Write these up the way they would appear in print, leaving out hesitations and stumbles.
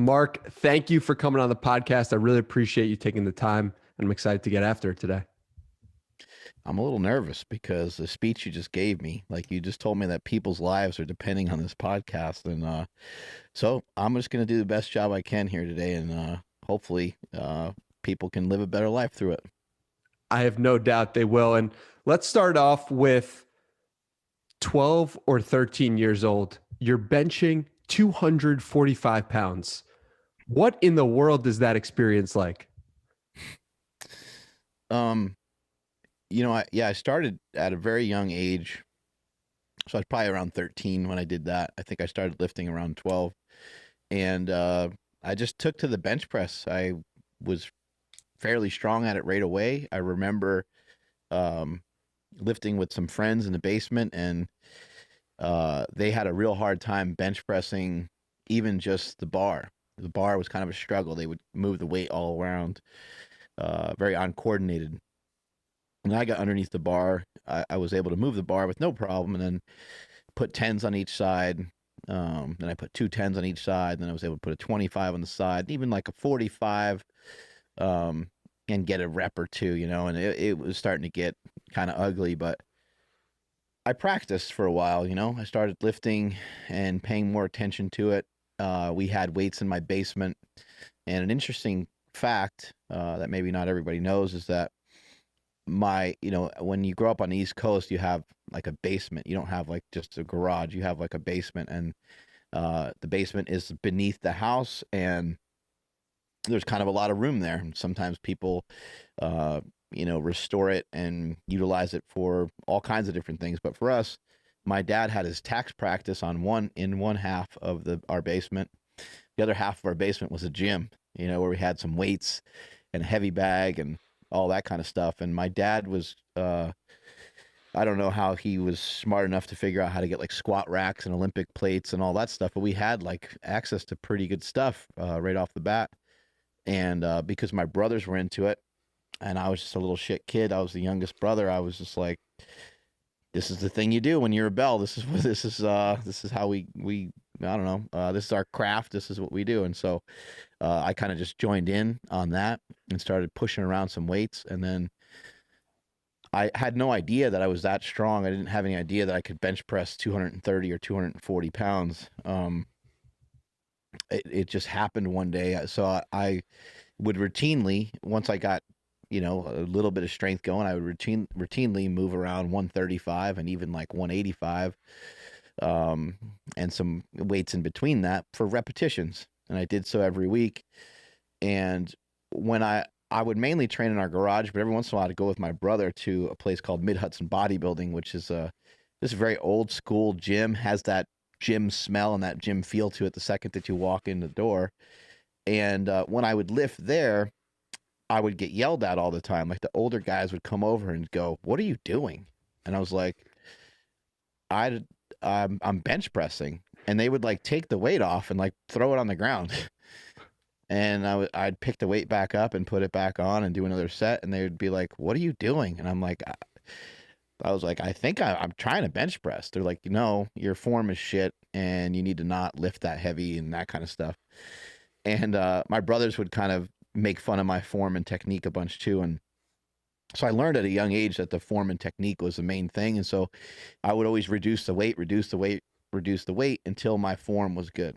Mark, thank you for coming on the podcast. I really appreciate you taking the time, and I'm excited to get after it today. I'm a little nervous because the speech you just gave me, like you just told me that people's lives are depending on this podcast. And so I'm just going to do the best job I can here today. And hopefully people can live a better life through it. I have no doubt they will. And let's start off with 12 or 13 years old. You're benching 245 pounds. What in the world is that experience like? Um, I started at a very young age. So I was probably around 13 when I did that. I think I started lifting around 12. And I just took to the bench press. I was fairly strong at it right away. I remember um, lifting with some friends in the basement, and they had a real hard time bench pressing even just the bar. The bar was kind of a struggle. They would move the weight all around, very uncoordinated. When I got underneath the bar, I was able to move the bar with no problem, and then put tens on each side. Then I put two tens on each side. Then I was able to put a 25 on the side, even like a 45, um, and get a rep or two, and it was starting to get kind of ugly, but I practiced for a while, I started lifting and paying more attention to it. We had weights in my basement. And an interesting fact that maybe not everybody knows is that when you grow up on the East Coast, you have like a basement. You don't have like just a garage. You have like a basement, and the basement is beneath the house, and there's kind of a lot of room there. And sometimes people, restore it and utilize it for all kinds of different things. But for us, my dad had his tax practice in one half of our basement. The other half of our basement was a gym, where we had some weights and a heavy bag and all that kind of stuff. And my dad was, I don't know how he was smart enough to figure out how to get like squat racks and Olympic plates and all that stuff, but we had like access to pretty good stuff right off the bat. And because my brothers were into it, and I was just a little shit kid, I was the youngest brother. I was just like, this is the thing you do when you rebel. This is how we I don't know. This is our craft. This is what we do. And so I kind of just joined in on that and started pushing around some weights. And then I had no idea that I was that strong. I didn't have any idea that I could bench press 230 or 240 pounds. It just happened one day. So I would routinely, once I got, a little bit of strength going, I would routinely move around 135 and even like 185, and some weights in between that for repetitions. And I did so every week. And when I would mainly train in our garage, but every once in a while I'd go with my brother to a place called Mid Hudson Bodybuilding, which is this very old school gym, has that gym smell and that gym feel to it the second that you walk in the door. And when I would lift there, I would get yelled at all the time. Like the older guys would come over and go, "What are you doing?" And I was like, I'm bench pressing," and they would like take the weight off and like throw it on the ground. And I'd pick the weight back up and put it back on and do another set, and they would be like, "What are you doing?" And I'm like, I was like, "I think I'm trying to bench press." They're like, "No, your form is shit, and you need to not lift that heavy," and that kind of stuff. And my brothers would kind of make fun of my form and technique a bunch too. And so I learned at a young age that the form and technique was the main thing. And so I would always reduce the weight, reduce the weight, reduce the weight until my form was good.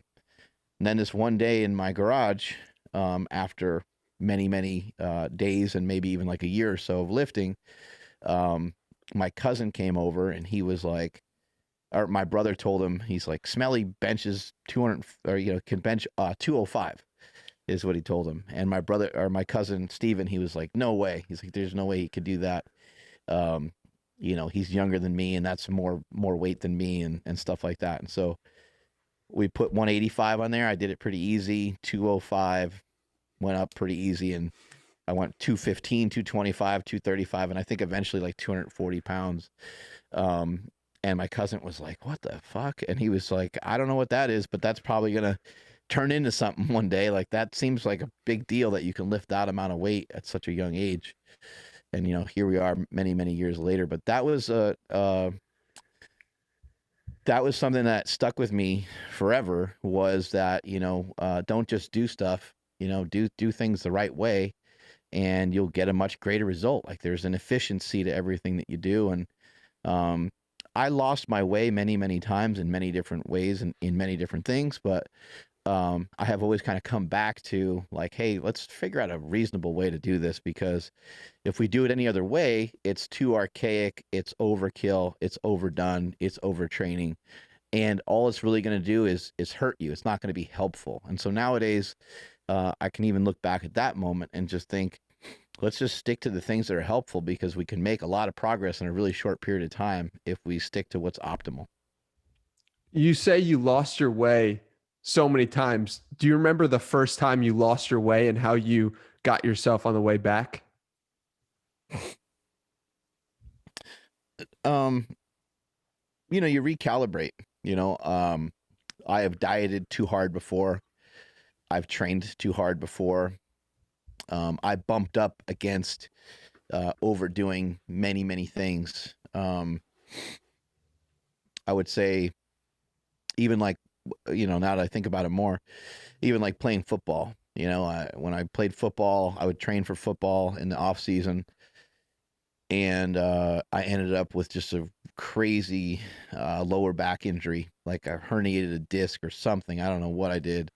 And then this one day in my garage, after many, many days and maybe even like a year or so of lifting, my cousin came over, and he was like, or my brother told him, he's like, "Smelly benches 200, or, can bench 205. Is what he told him. And my brother, or my cousin Steven, he was like, "No way." He's like, "There's no way he could do that." Um, he's younger than me, and that's more weight than me, and stuff like that. And so we put 185 on there. I did it pretty easy. 205 went up pretty easy, and I went 215, 225, 235, and I think eventually like 240 pounds. And my cousin was like, "What the fuck?" And he was like, "I don't know what that is, but that's probably gonna turn into something one day. Like that seems like a big deal that you can lift that amount of weight at such a young age." And here we are many, many years later. But that was that was something that stuck with me forever, was that, don't just do stuff, do things the right way, and you'll get a much greater result. Like, there's an efficiency to everything that you do. And um, I lost my way many, many times in many different ways and in many different things, but I have always kind of come back to, like, hey, let's figure out a reasonable way to do this, because if we do it any other way, it's too archaic, it's overkill, it's overdone, it's overtraining, and all it's really going to do is hurt you. It's not going to be helpful. And so nowadays, I can even look back at that moment and just think, let's just stick to the things that are helpful, because we can make a lot of progress in a really short period of time if we stick to what's optimal. You say you lost your way so many times. Do you remember the first time you lost your way and how you got yourself on the way back? Um, you recalibrate, I have dieted too hard before. I've trained too hard before. I bumped up against overdoing many, many things. I would say, even like, now that I think about it more, even like playing football. When I played football, I would train for football in the off season, and I ended up with just a crazy lower back injury, like I herniated a disc or something. I don't know what I did,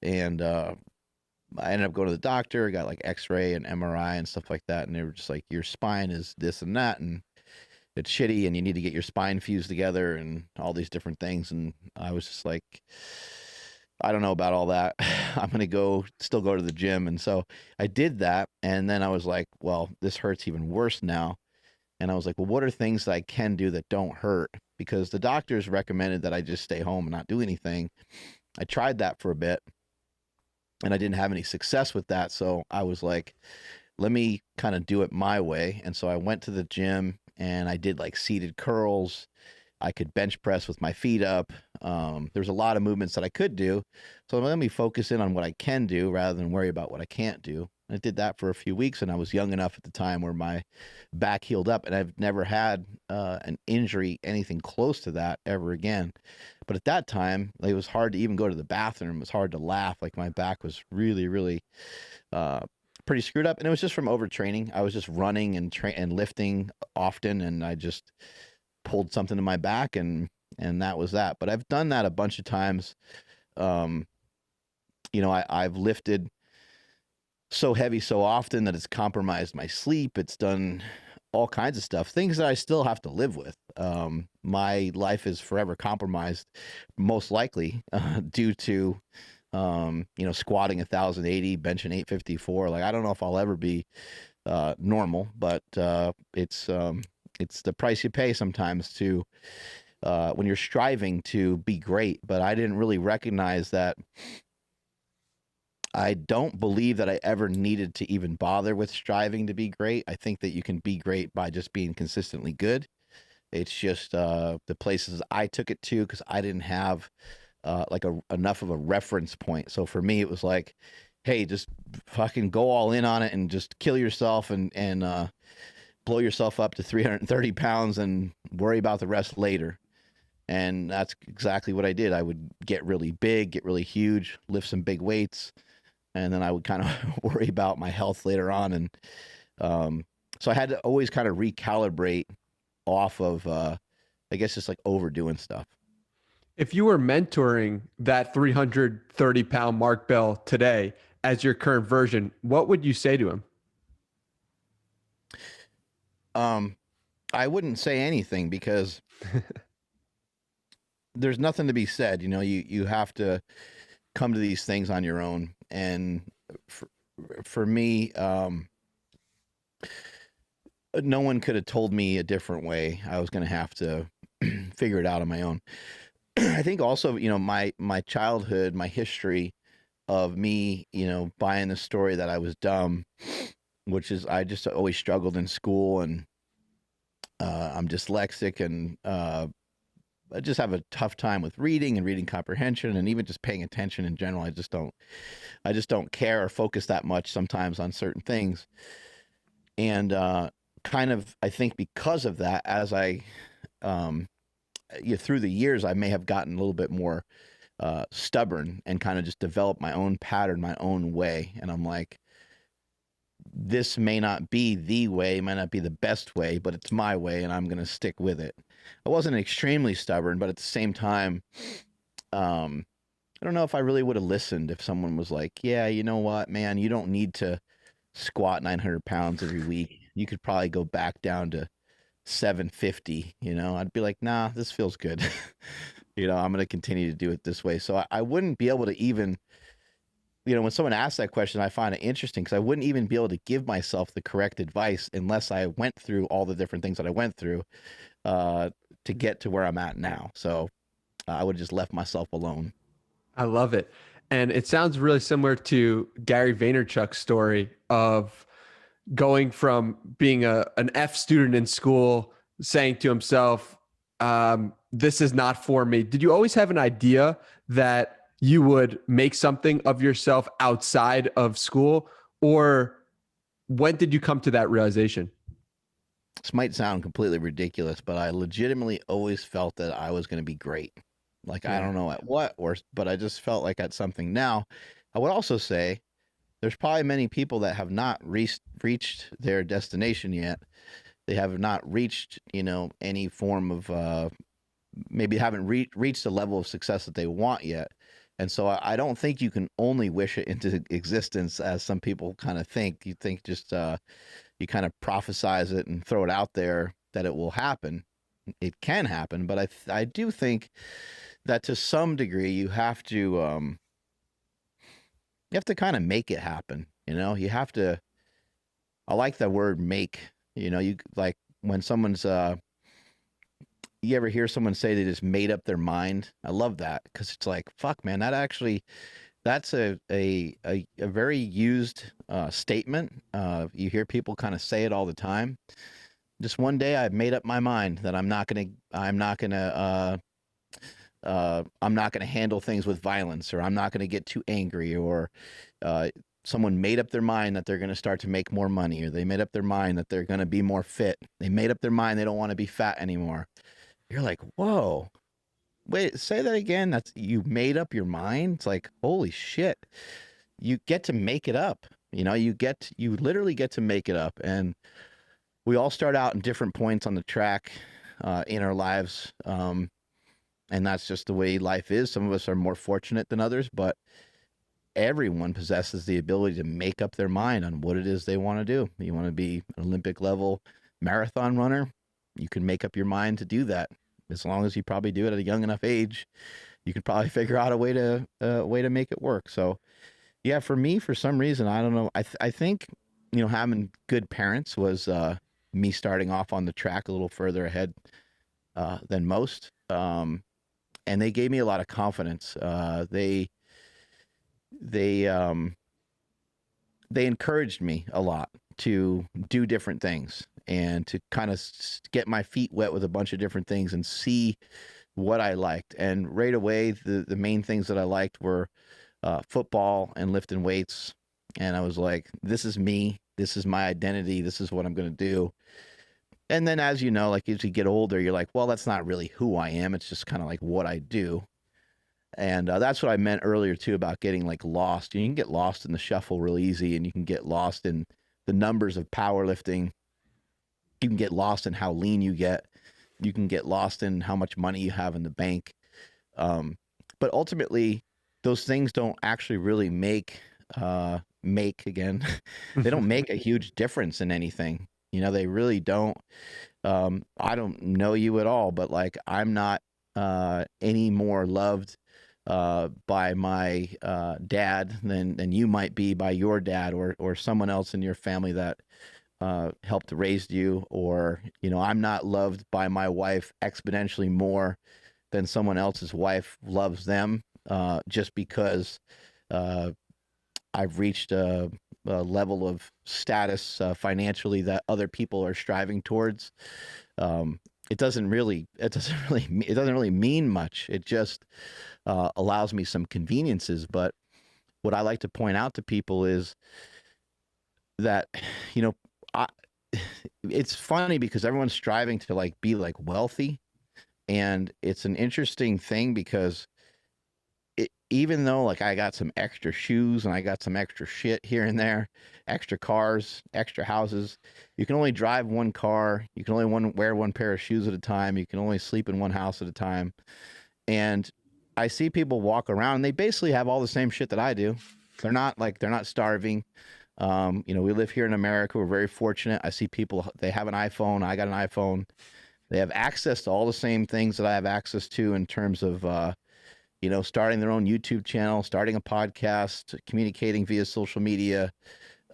and I ended up going to the doctor, got like X-ray and MRI and stuff like that, and they were just like, your spine is this and that, and it's shitty, and you need to get your spine fused together and all these different things. And I was just like, I don't know about all that. I'm going to still go to the gym. And so I did that. And then I was like, well, this hurts even worse now. And I was like, well, what are things that I can do that don't hurt? Because the doctors recommended that I just stay home and not do anything. I tried that for a bit, and I didn't have any success with that. So I was like, let me kind of do it my way. And so I went to the gym and I did like seated curls. I could bench press with my feet up. There's a lot of movements that I could do. So let me focus in on what I can do rather than worry about what I can't do. And I did that for a few weeks, and I was young enough at the time where my back healed up, and I've never had an injury, anything close to that ever again. But at that time, it was hard to even go to the bathroom. It was hard to laugh. Like, my back was really, really pretty screwed up. And it was just from overtraining. I was just running and lifting often, and I just pulled something in my back, and that was that. But I've done that a bunch of times. I've lifted so heavy so often that it's compromised my sleep. It's done all kinds of stuff, things that I still have to live with. My life is forever compromised, most likely due to squatting 1,080, benching 854. Like, I don't know if I'll ever be normal, but it's the price you pay sometimes to when you're striving to be great. But I didn't really recognize that. I don't believe that I ever needed to even bother with striving to be great. I think that you can be great by just being consistently good. It's just the places I took it to, because I didn't have enough of a reference point. So for me, it was like, hey, just fucking go all in on it and just kill yourself and blow yourself up to 330 pounds and worry about the rest later. And that's exactly what I did. I would get really big, get really huge, lift some big weights, and then I would kind of worry about my health later on. And so I had to always kind of recalibrate off of, I guess, just like overdoing stuff. If you were mentoring that 330-pound Mark Bell today as your current version, what would you say to him? I wouldn't say anything, because there's nothing to be said. You have to come to these things on your own. And for me, no one could have told me a different way. I was going to have to figure it out on my own. I think also, my childhood, my history of me, buying the story that I was dumb, which is, I just always struggled in school, and I'm dyslexic, and I just have a tough time with reading and reading comprehension, and even just paying attention in general. I just don't care or focus that much sometimes on certain things. And kind of, I think because of that, as I through the years, I may have gotten a little bit more stubborn and kind of just developed my own pattern, my own way. And I'm like, this may not be the way, might not be the best way, but it's my way, and I'm going to stick with it. I wasn't extremely stubborn, but at the same time, I don't know if I really would have listened if someone was like, yeah, you know what, man, you don't need to squat 900 pounds every week. You could probably go back down to 750. I'd be like, nah, this feels good. I'm going to continue to do it this way. So I wouldn't be able to even, when someone asks that question, I find it interesting because I wouldn't even be able to give myself the correct advice unless I went through all the different things that I went through to get to where I'm at now. So I would have just left myself alone. I love it. And it sounds really similar to Gary Vaynerchuk's story of going from being an F student in school, saying to himself, this is not for me. Did you always have an idea that you would make something of yourself outside of school? Or when did you come to that realization? This might sound completely ridiculous, but I legitimately always felt that I was going to be great. Like, I Yeah. don't know at what, but I just felt like at something. Now, I would also say there's probably many people that have not reached their destination yet. They have not reached, any form of, maybe haven't reached the level of success that they want yet. And so I don't think you can only wish it into existence as some people kind of think. You think just, you kind of prophesize it and throw it out there that it will happen. It can happen, but I do think that to some degree you have to kind of make it happen. You have to. I like the word "make." You like when someone's. You ever hear someone say they just made up their mind? I love that because it's like, fuck, man. That's a very used statement. You hear people kind of say it all the time. Just one day, I've made up my mind that I'm not gonna handle things with violence, or I'm not gonna get too angry, or uh, someone made up their mind that they're gonna start to make more money, or they made up their mind that they're gonna be more fit. They made up their mind they don't want to be fat anymore. You're like, whoa, wait, say that again. That's you made up your mind. It's like, holy shit, you get to make it up. You literally get to make it up, and we all start out in different points on the track in our lives. And that's just the way life is. Some of us are more fortunate than others, but everyone possesses the ability to make up their mind on what it is they want to do. You want to be an Olympic level marathon runner, you can make up your mind to do that. As long as you probably do it at a young enough age, you can probably figure out a way to make it work. So, yeah, for me, for some reason, I don't know. I think having good parents was me starting off on the track a little further ahead than most. And they gave me a lot of confidence. They they encouraged me a lot to do different things and to kind of get my feet wet with a bunch of different things and see what I liked. And right away, the main things that I liked were football and lifting weights. And I was like, this is me. This is my identity. This is what I'm going to do. And then, as you know, like as you get older, you're like, well, that's not really who I am. It's just kind of like what I do. And that's what I meant earlier, too, about getting like lost. You can get lost in the shuffle real easy, and you can get lost in the numbers of powerlifting. You can get lost in how lean you get. You can get lost in how much money you have in the bank. But ultimately, those things don't actually really make again. They don't make a huge difference in anything. They really don't. I don't know you at all, but like I'm not any more loved by my dad than you might be by your dad or someone else in your family that helped raise you, or I'm not loved by my wife exponentially more than someone else's wife loves them just because I've reached a level of status financially that other people are striving towards. It doesn't really mean much. It just allows me some conveniences. But what I like to point out to people is that, you know, I, it's funny because everyone's striving to like be like wealthy, And it's an interesting thing because even though like I got some extra shoes and I got some extra shit here and there, extra cars, extra houses, you can only drive one car. You can only wear one pair of shoes at a time. You can only sleep in one house at a time. And I see people walk around and they basically have all the same shit that I do. They're not starving. We live here in America. We're very fortunate. I see people, they have an iPhone. I got an iPhone. They have access to all the same things that I have access to in terms of, starting their own YouTube channel, starting a podcast, communicating via social media.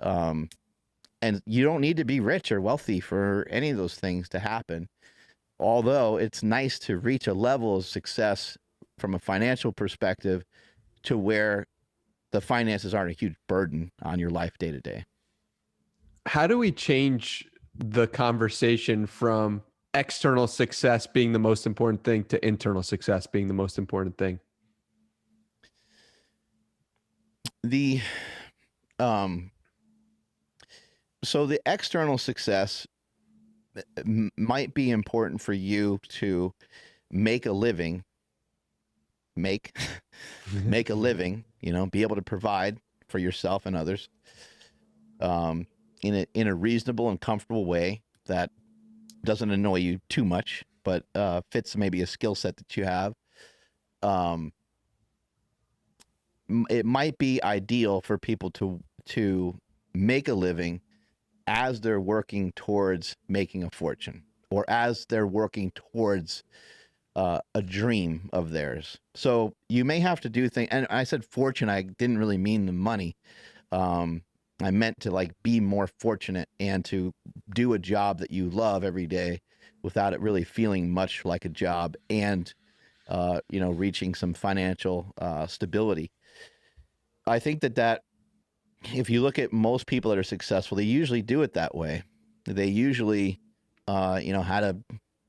And you don't need to be rich or wealthy for any of those things to happen. Although it's nice to reach a level of success from a financial perspective to where the finances aren't a huge burden on your life day to day. How do we change the conversation from external success being the most important thing to internal success being the most important thing? So the external success might be important for you to make a living, make a living, be able to provide for yourself and others, in a reasonable and comfortable way that doesn't annoy you too much, but fits maybe a skill set that you have. It might be ideal for people to make a living as they're working towards making a fortune, or as they're working towards a dream of theirs. So you may have to do things, and I said fortune, I didn't really mean the money. I meant to like be more fortunate and to do a job that you love every day without it really feeling much like a job, and reaching some financial stability. I think that if you look at most people that are successful, they usually do it that way. They usually, had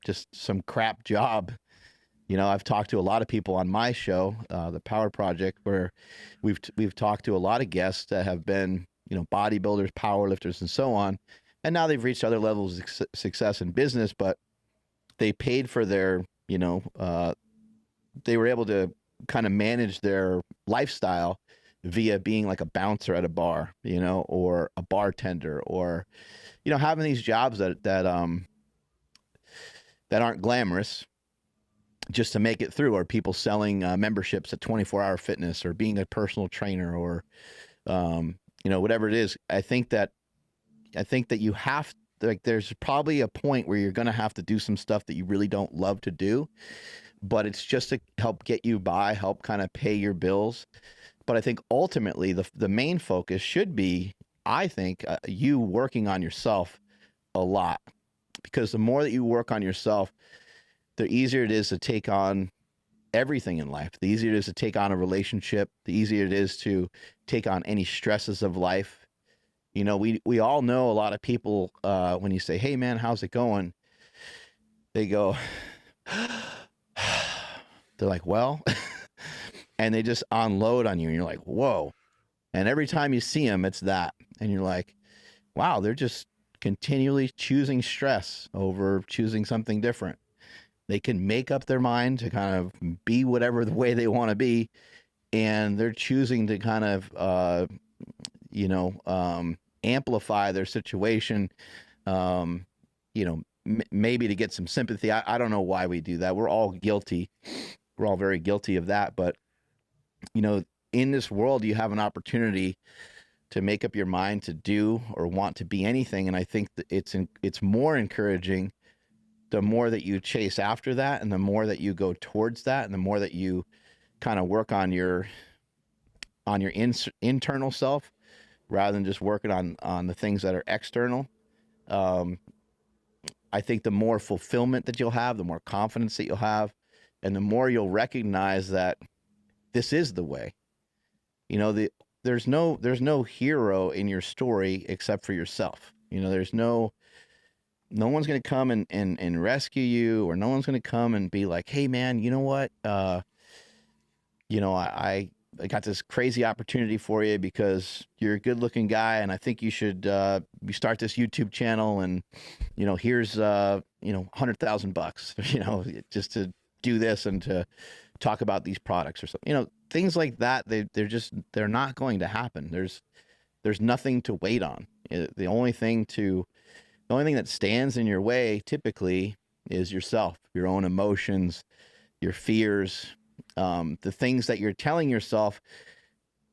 just some crap job. I've talked to a lot of people on my show, the Power Project, where we've talked to a lot of guests that have been, bodybuilders, powerlifters, and so on, and now they've reached other levels of success in business, but they paid for their, they were able to kind of manage their lifestyle via being like a bouncer at a bar, or a bartender, or, having these jobs that aren't glamorous just to make it through, or people selling memberships at 24-hour fitness, or being a personal trainer, or, whatever it is. I think that you have, like, there's probably a point where you're going to have to do some stuff that you really don't love to do, but it's just to help get you by, help kind of pay your bills. But I think ultimately the main focus should be, I think, you working on yourself a lot, because the more that you work on yourself, the easier it is to take on everything in life. The easier it is to take on a relationship. The easier it is to take on any stresses of life. We all know a lot of people, when you say, "Hey man, how's it going?" They go, they're like, "Well," and they just unload on you, and you're like, "Whoa." And every time you see them, it's that. And you're like, wow, they're just continually choosing stress over choosing something different. They can make up their mind to kind of be whatever the way they want to be, and they're choosing to kind of, amplify their situation, maybe to get some sympathy. I don't know why we do that. We're all guilty. We're all very guilty of that. But, in this world, you have an opportunity to make up your mind to do or want to be anything. And I think that it's more encouraging the more that you chase after that, and the more that you go towards that, and the more that you kind of work on your internal self, rather than just working on the things that are external. I think the more fulfillment that you'll have, the more confidence that you'll have, and the more you'll recognize that this is the way. There's no hero in your story except for yourself. There's no one's going to come and rescue you, or no one's going to come and be like, "Hey man, you know what? I got this crazy opportunity for you because you're a good looking guy. And I think you should, you start this YouTube channel and, here's, $100,000, just to do this and to talk about these products or something, things like that. They're not going to happen. There's nothing to wait on. The only thing that stands in your way typically is yourself, your own emotions, your fears, the things that you're telling yourself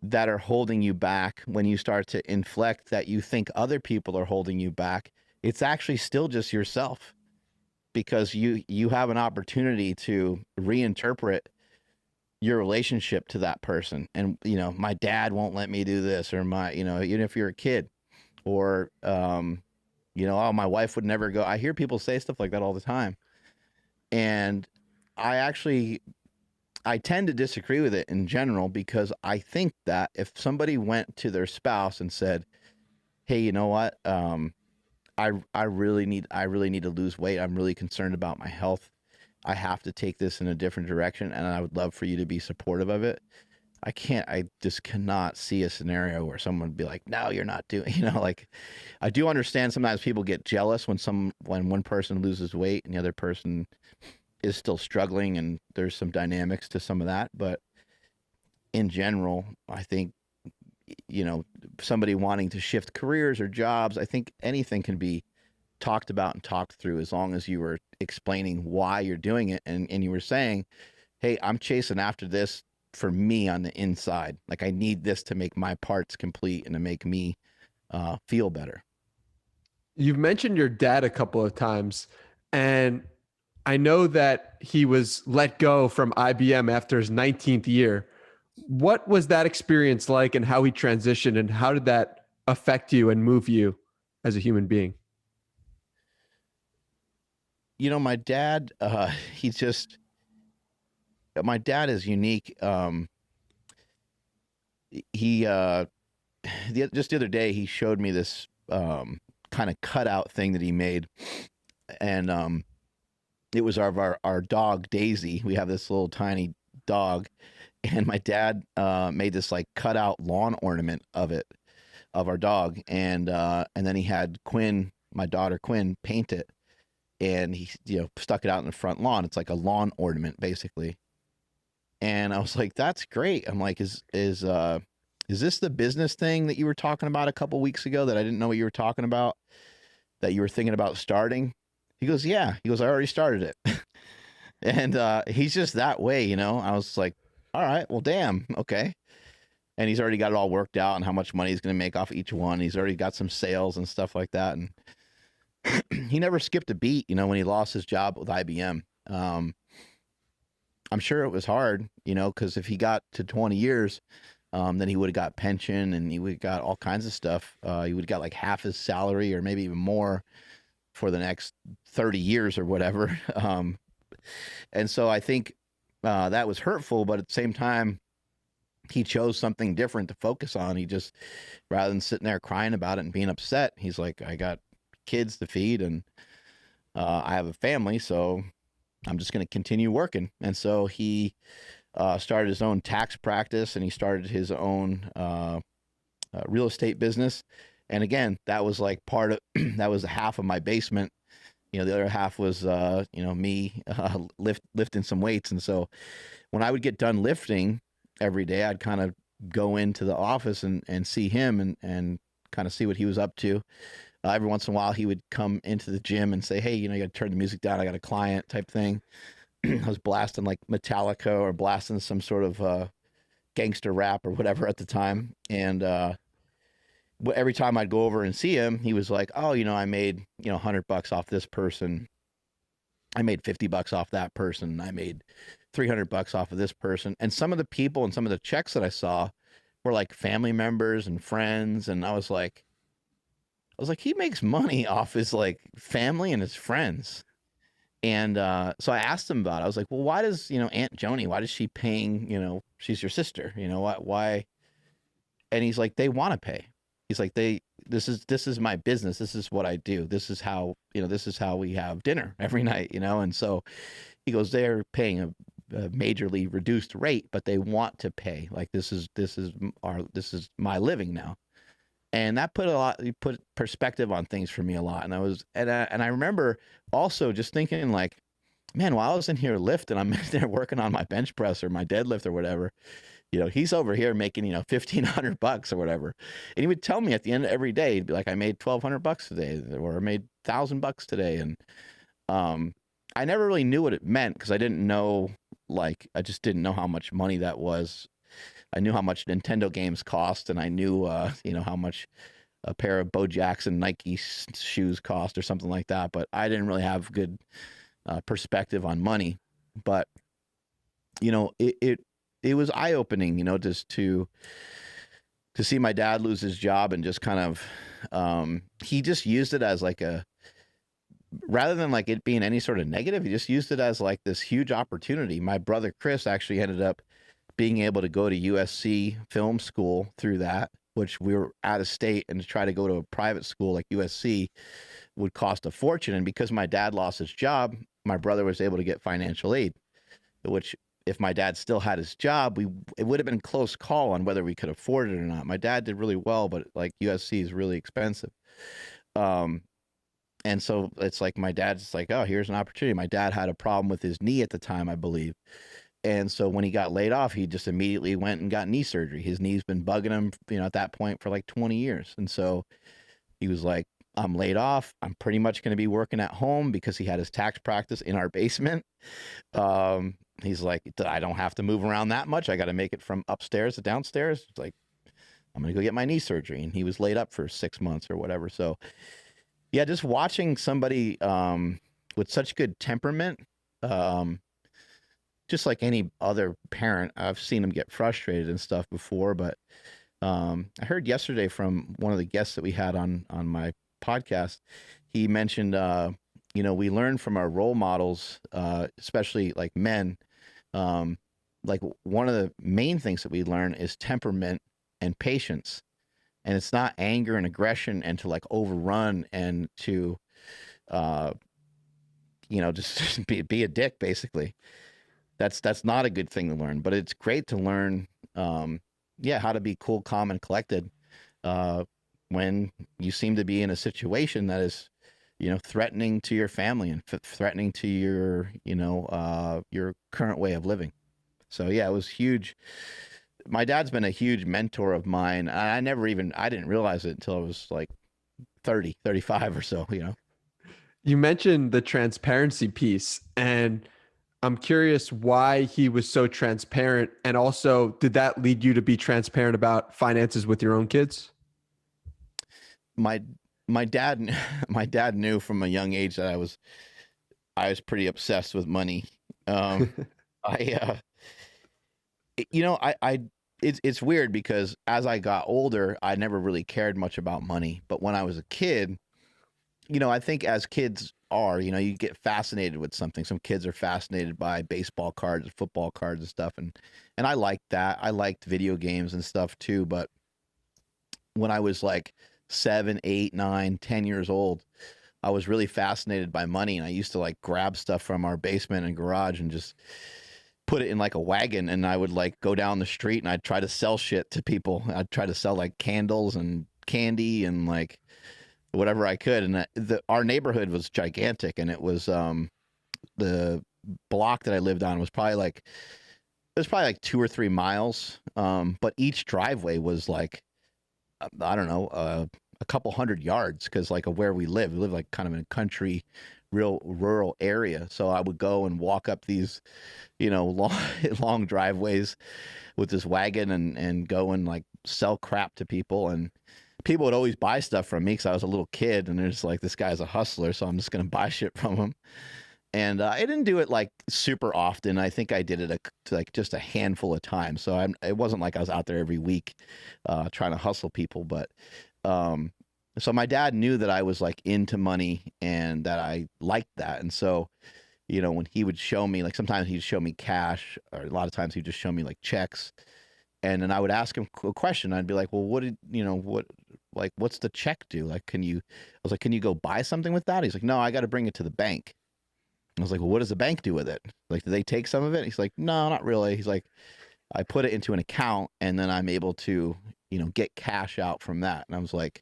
that are holding you back. When you start to inflect that you think other people are holding you back, it's actually still just yourself, because you have an opportunity to reinterpret your relationship to that person. And, my dad won't let me do this, or even if you're a kid, or, oh, my wife would never go. I hear people say stuff like that all the time. And I tend to disagree with it in general, because I think that if somebody went to their spouse and said, hey, you know what? I really need to lose weight. I'm really concerned about my health. I have to take this in a different direction, and I would love for you to be supportive of it. I just cannot see a scenario where someone would be like, no, you're not doing, like, I do understand sometimes people get jealous when one person loses weight and the other person is still struggling, and there's some dynamics to some of that. But in general, I think, somebody wanting to shift careers or jobs, I think anything can be talked about and talked through, as long as you were explaining why you're doing it. And you were saying, hey, I'm chasing after this for me on the inside. Like, I need this to make my parts complete and to make me feel better. You've mentioned your dad a couple of times, and I know that he was let go from IBM after his 19th year. What was that experience like, and how he transitioned, and how did that affect you and move you as a human being? My dad, my dad is unique. He, just the other day, he showed me this kind of cutout thing that he made. And it was our dog, Daisy. We have this little tiny dog. And my dad made this like cutout lawn ornament of our dog. And then he had Quinn, my daughter Quinn, paint it. And he, stuck it out in the front lawn. It's like a lawn ornament, basically. And I was like, that's great. I'm like, is this the business thing that you were talking about a couple weeks ago that I didn't know what you were talking about, that you were thinking about starting? He goes, yeah. He goes, I already started it. And he's just that way, I was like, all right, well, damn. Okay. And he's already got it all worked out and how much money he's going to make off each one. He's already got some sales and stuff like that. And he never skipped a beat, when he lost his job with IBM. I'm sure it was hard, because if he got to 20 years, then he would have got pension and he would have got all kinds of stuff. He would have got like half his salary or maybe even more for the next 30 years or whatever. And so I think that was hurtful, but at the same time, he chose something different to focus on. He just, rather than sitting there crying about it and being upset, he's like, I got kids to feed and I have a family, so I'm just going to continue working. And so he started his own tax practice, and he started his own real estate business. And again, that was like that was half of my basement. The other half was, me lifting some weights. And so when I would get done lifting every day, I'd kind of go into the office and see him and kind of see what he was up to. Every once in a while, he would come into the gym and say, hey, you got to turn the music down. I got a client type thing. I was blasting like Metallica or blasting some sort of gangster rap or whatever at the time. And every time I'd go over and see him, he was like, oh, I made, $100 off this person. I made $50 off that person. I made $300 off of this person. And some of the people and some of the checks that I saw were like family members and friends. And I was like, he makes money off his like family and his friends. And so I asked him about it. I was like, well, why does, Aunt Joni, why does she paying, she's your sister, why? And he's like, they want to pay. He's like, this is my business. This is what I do. This is how we have dinner every night, And so he goes, they're paying a majorly reduced rate, but they want to pay. Like this is my living now. And that put perspective on things for me a lot. And I remember also just thinking like, man, while I was in here lifting, I'm in there working on my bench press or my deadlift or whatever. He's over here making, $1,500 or whatever. And he would tell me at the end of every day, he'd be like, I made $1,200 today, or I made $1,000 today. And I never really knew what it meant because I didn't know, like, I just didn't know how much money that was. I knew how much Nintendo games cost, and I knew, how much a pair of Bo Jackson Nike shoes cost or something like that. But I didn't really have good perspective on money. But, it was eye opening, just to see my dad lose his job and just kind of, he just used it as like rather than like it being any sort of negative, he just used it as like this huge opportunity. My brother Chris actually ended up being able to go to USC film school through that, which we were out of state, and to try to go to a private school like USC would cost a fortune. And because my dad lost his job, my brother was able to get financial aid, which if my dad still had his job, it would have been a close call on whether we could afford it or not. My dad did really well, but like USC is really expensive. And so it's like my dad's like, oh, here's an opportunity. My dad had a problem with his knee at the time, I believe. And so when he got laid off, he just immediately went and got knee surgery. His knee's been bugging him, at that point for like 20 years. And so he was like, I'm laid off. I'm pretty much going to be working at home, because he had his tax practice in our basement. He's like, I don't have to move around that much. I got to make it from upstairs to downstairs. It's like, I'm going to go get my knee surgery. And he was laid up for 6 months or whatever. So yeah, just watching somebody with such good temperament, just like any other parent, I've seen them get frustrated and stuff before. But I heard yesterday from one of the guests that we had on my podcast, he mentioned, we learn from our role models, especially like men. Like one of the main things that we learn is temperament and patience. And it's not anger and aggression and to like overrun and to, just be a dick, basically. That's not a good thing to learn, but it's great to learn, how to be cool, calm, and collected when you seem to be in a situation that is, threatening to your family and threatening to your current way of living. So yeah, it was huge. My dad's been a huge mentor of mine. I didn't realize it until I was like 30, 35 or so, You mentioned the transparency piece, and I'm curious why he was so transparent. And also, did that lead you to be transparent about finances with your own kids? My dad knew from a young age that I was pretty obsessed with money. It's weird because as I got older, I never really cared much about money. But when I was a kid, I think as kids are, you get fascinated with something. Some kids are fascinated by baseball cards, football cards and stuff. And I liked that. I liked video games and stuff too. But when I was like 7, 8, 9, 10 years old, I was really fascinated by money. And I used to like grab stuff from our basement and garage and just put it in like a wagon, and I would like go down the street and I'd try to sell shit to people. I'd try to sell like candles and candy and like whatever I could. And our neighborhood was gigantic, and it was the block that I lived on was probably like 2 or 3 miles. But each driveway was like I don't know, a couple hundred yards, because like of where we live like kind of in a country, real rural area. So I would go and walk up these, long driveways with this wagon and go and like sell crap to people. And people would always buy stuff from me because I was a little kid, and they're just like, this guy's a hustler, so I'm just going to buy shit from him. And I didn't do it like super often. I think I did it like just a handful of times. So it wasn't like I was out there every week trying to hustle people. But so my dad knew that I was like into money and that I liked that. And so, when he would show me, like sometimes he'd show me cash, or a lot of times he'd just show me like checks. And then I would ask him a question. I'd be like, well, what's the check do? Like, I was like, can you go buy something with that? He's like, no, I got to bring it to the bank. I was like, well, what does the bank do with it? Like, do they take some of it? He's like, no, not really. He's like, I put it into an account and then I'm able to, get cash out from that. And I was like,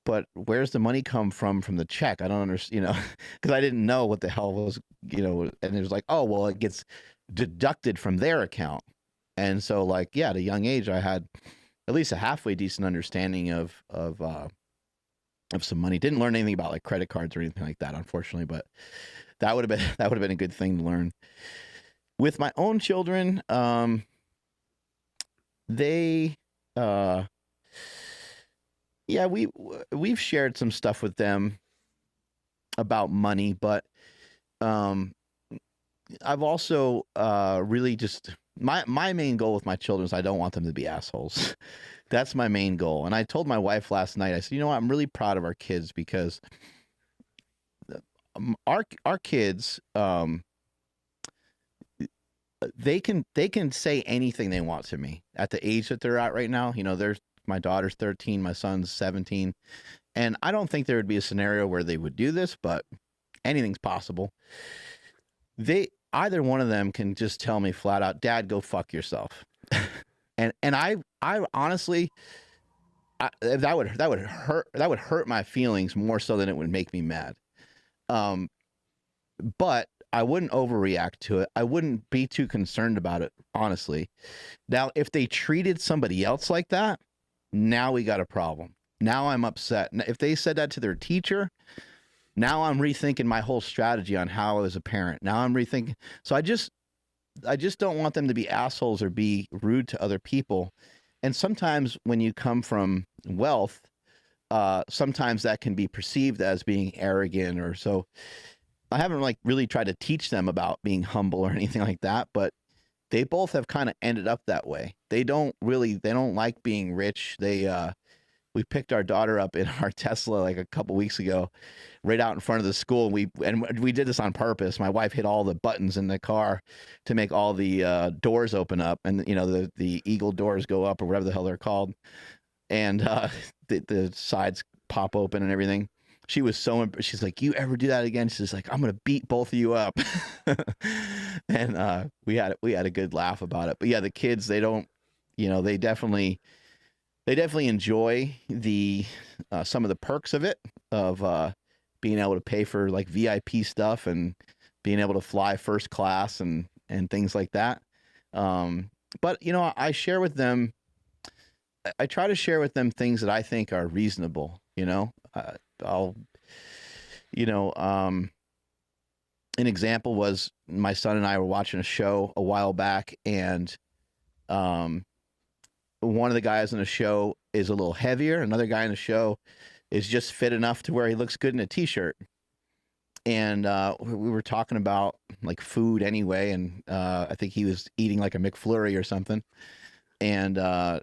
but where's the money come from the check? I don't understand, because I didn't know what the hell was, and it was like, oh, well, it gets deducted from their account. And so like, yeah, at a young age, I had at least a halfway decent understanding of some money. Didn't learn anything about like credit cards or anything like that, unfortunately, but that would have been a good thing to learn. With my own children, they, yeah, we've shared some stuff with them about money, but I've also really just my main goal with my children is I don't want them to be assholes. That's my main goal. And I told my wife last night, I said, you know what, I'm really proud of our kids because our kids, they can say anything they want to me at the age that they're at right now. My daughter's 13, my son's 17, and I don't think there would be a scenario where they would do this, but anything's possible. Either one of them can just tell me flat out, Dad, go fuck yourself. and I honestly, that would hurt my feelings more so than it would make me mad. But I wouldn't overreact to it. I wouldn't be too concerned about it, honestly. Now, if they treated somebody else like that, now we got a problem. Now I'm upset. If they said that to their teacher, now I'm rethinking my whole strategy on how as a parent. Now I'm rethinking. So I just don't want them to be assholes or be rude to other people. And sometimes when you come from wealth, sometimes that can be perceived as being arrogant or so. I haven't like really tried to teach them about being humble or anything like that, but they both have kind of ended up that way. They don't like being rich. We picked our daughter up in our Tesla like a couple weeks ago, right out in front of the school. And we did this on purpose. My wife hit all the buttons in the car to make all the doors open up, and the eagle doors go up or whatever the hell they're called, and the sides pop open and everything. She was she's like, you ever do that again? She's like, I'm going to beat both of you up. And we had a good laugh about it. But yeah, the kids, they don't, they definitely enjoy the some of the perks of it, of being able to pay for like VIP stuff and being able to fly first class and things like that. But I share with them, I try to share with them things that I think are reasonable. An example was my son and I were watching a show a while back, and one of the guys in the show is a little heavier. Another guy in the show is just fit enough to where he looks good in a t-shirt. And we were talking about like food anyway, and I think he was eating like a McFlurry or something. And I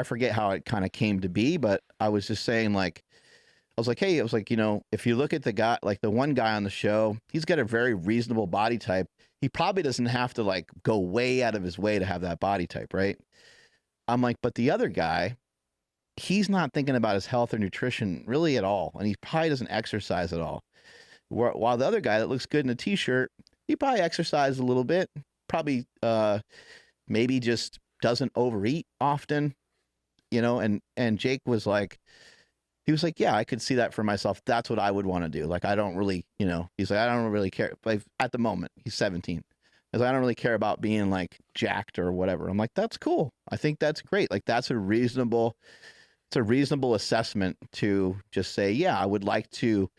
forget how it kind of came to be, but I was just saying like, I was like, hey, if you look at the guy, like the one guy on the show, he's got a very reasonable body type. He probably doesn't have to like go way out of his way to have that body type, right? I'm like, but the other guy, he's not thinking about his health or nutrition really at all. And he probably doesn't exercise at all. While the other guy that looks good in a t-shirt, he probably exercises a little bit, probably maybe just doesn't overeat often, and Jake was like, he was like, yeah, I could see that for myself. That's what I would want to do. Like, I don't really, he's like, I don't really care. Like, at the moment, he's 17. He's like, I don't really care about being like jacked or whatever. I'm like, that's cool. I think that's great. Like, it's a reasonable assessment to just say, yeah, I would like to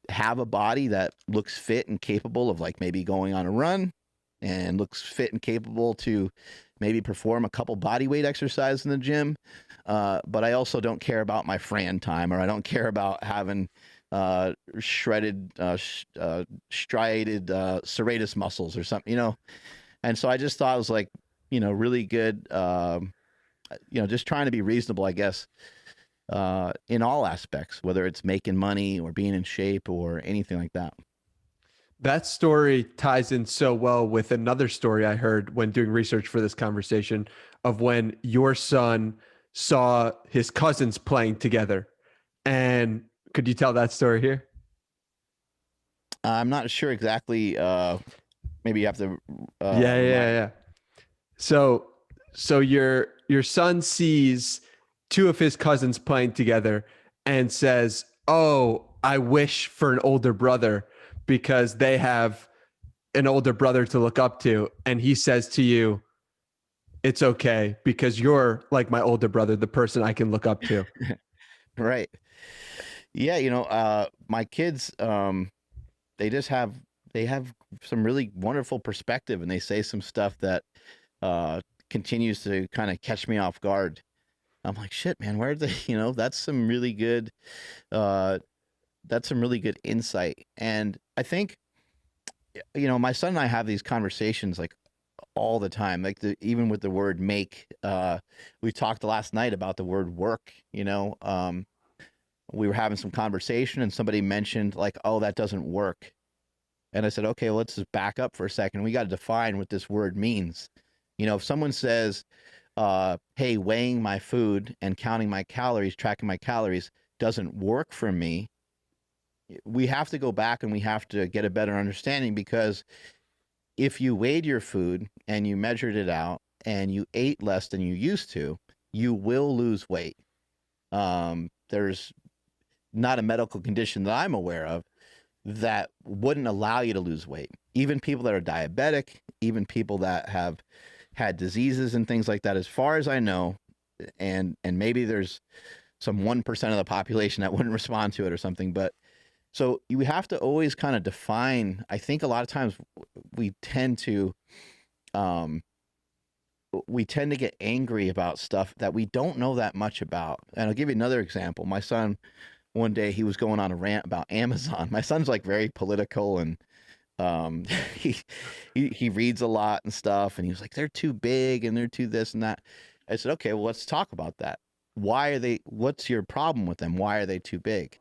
have a body that looks fit and capable of like maybe going on a run, and looks fit and capable to maybe perform a couple body weight exercises in the gym. But I also don't care about my Fran time, or I don't care about having shredded, striated serratus muscles or something, And so I just thought it was like, really good, just trying to be reasonable, I guess, in all aspects, whether it's making money or being in shape or anything like that. That story ties in so well with another story I heard when doing research for this conversation, of when your son saw his cousins playing together. And could you tell that story here? I'm not sure exactly. Maybe you have to Yeah, yeah, remind me. yeah. So your son sees two of his cousins playing together and says, "Oh, I wish for an older brother because they have an older brother to look up to." And he says to you, "It's okay because you're like my older brother, the person I can look up to." Right. Yeah, my kids, they just they have some really wonderful perspective, and they say some stuff that uh continues to kind of catch me off guard. I'm like, shit, man, where they, uh that's some really good insight. And I think, my son and I have these conversations like all the time, like even with the word make. We talked last night about the word work. We were having some conversation and somebody mentioned like, oh, that doesn't work. And I said, okay, well, let's just back up for a second. We got to define what this word means. If someone says, hey, weighing my food and counting my calories, tracking my calories doesn't work for me, we have to go back and we have to get a better understanding, because if you weighed your food and you measured it out and you ate less than you used to, you will lose weight. There's not a medical condition that I'm aware of that wouldn't allow you to lose weight. Even people that are diabetic, even people that have had diseases and things like that, as far as I know, and maybe there's some 1% of the population that wouldn't respond to it or something, but so you have to always kind of define. I think a lot of times we tend to um we tend to get angry about stuff that we don't know that much about. And I'll give you another example. My son, one day, he was going on a rant about Amazon. My son's like very political, and um he he reads a lot and stuff, and he was like, they're too big and they're too this and that. I said, okay, well, let's talk about that. What's your problem with them? Why are they too big?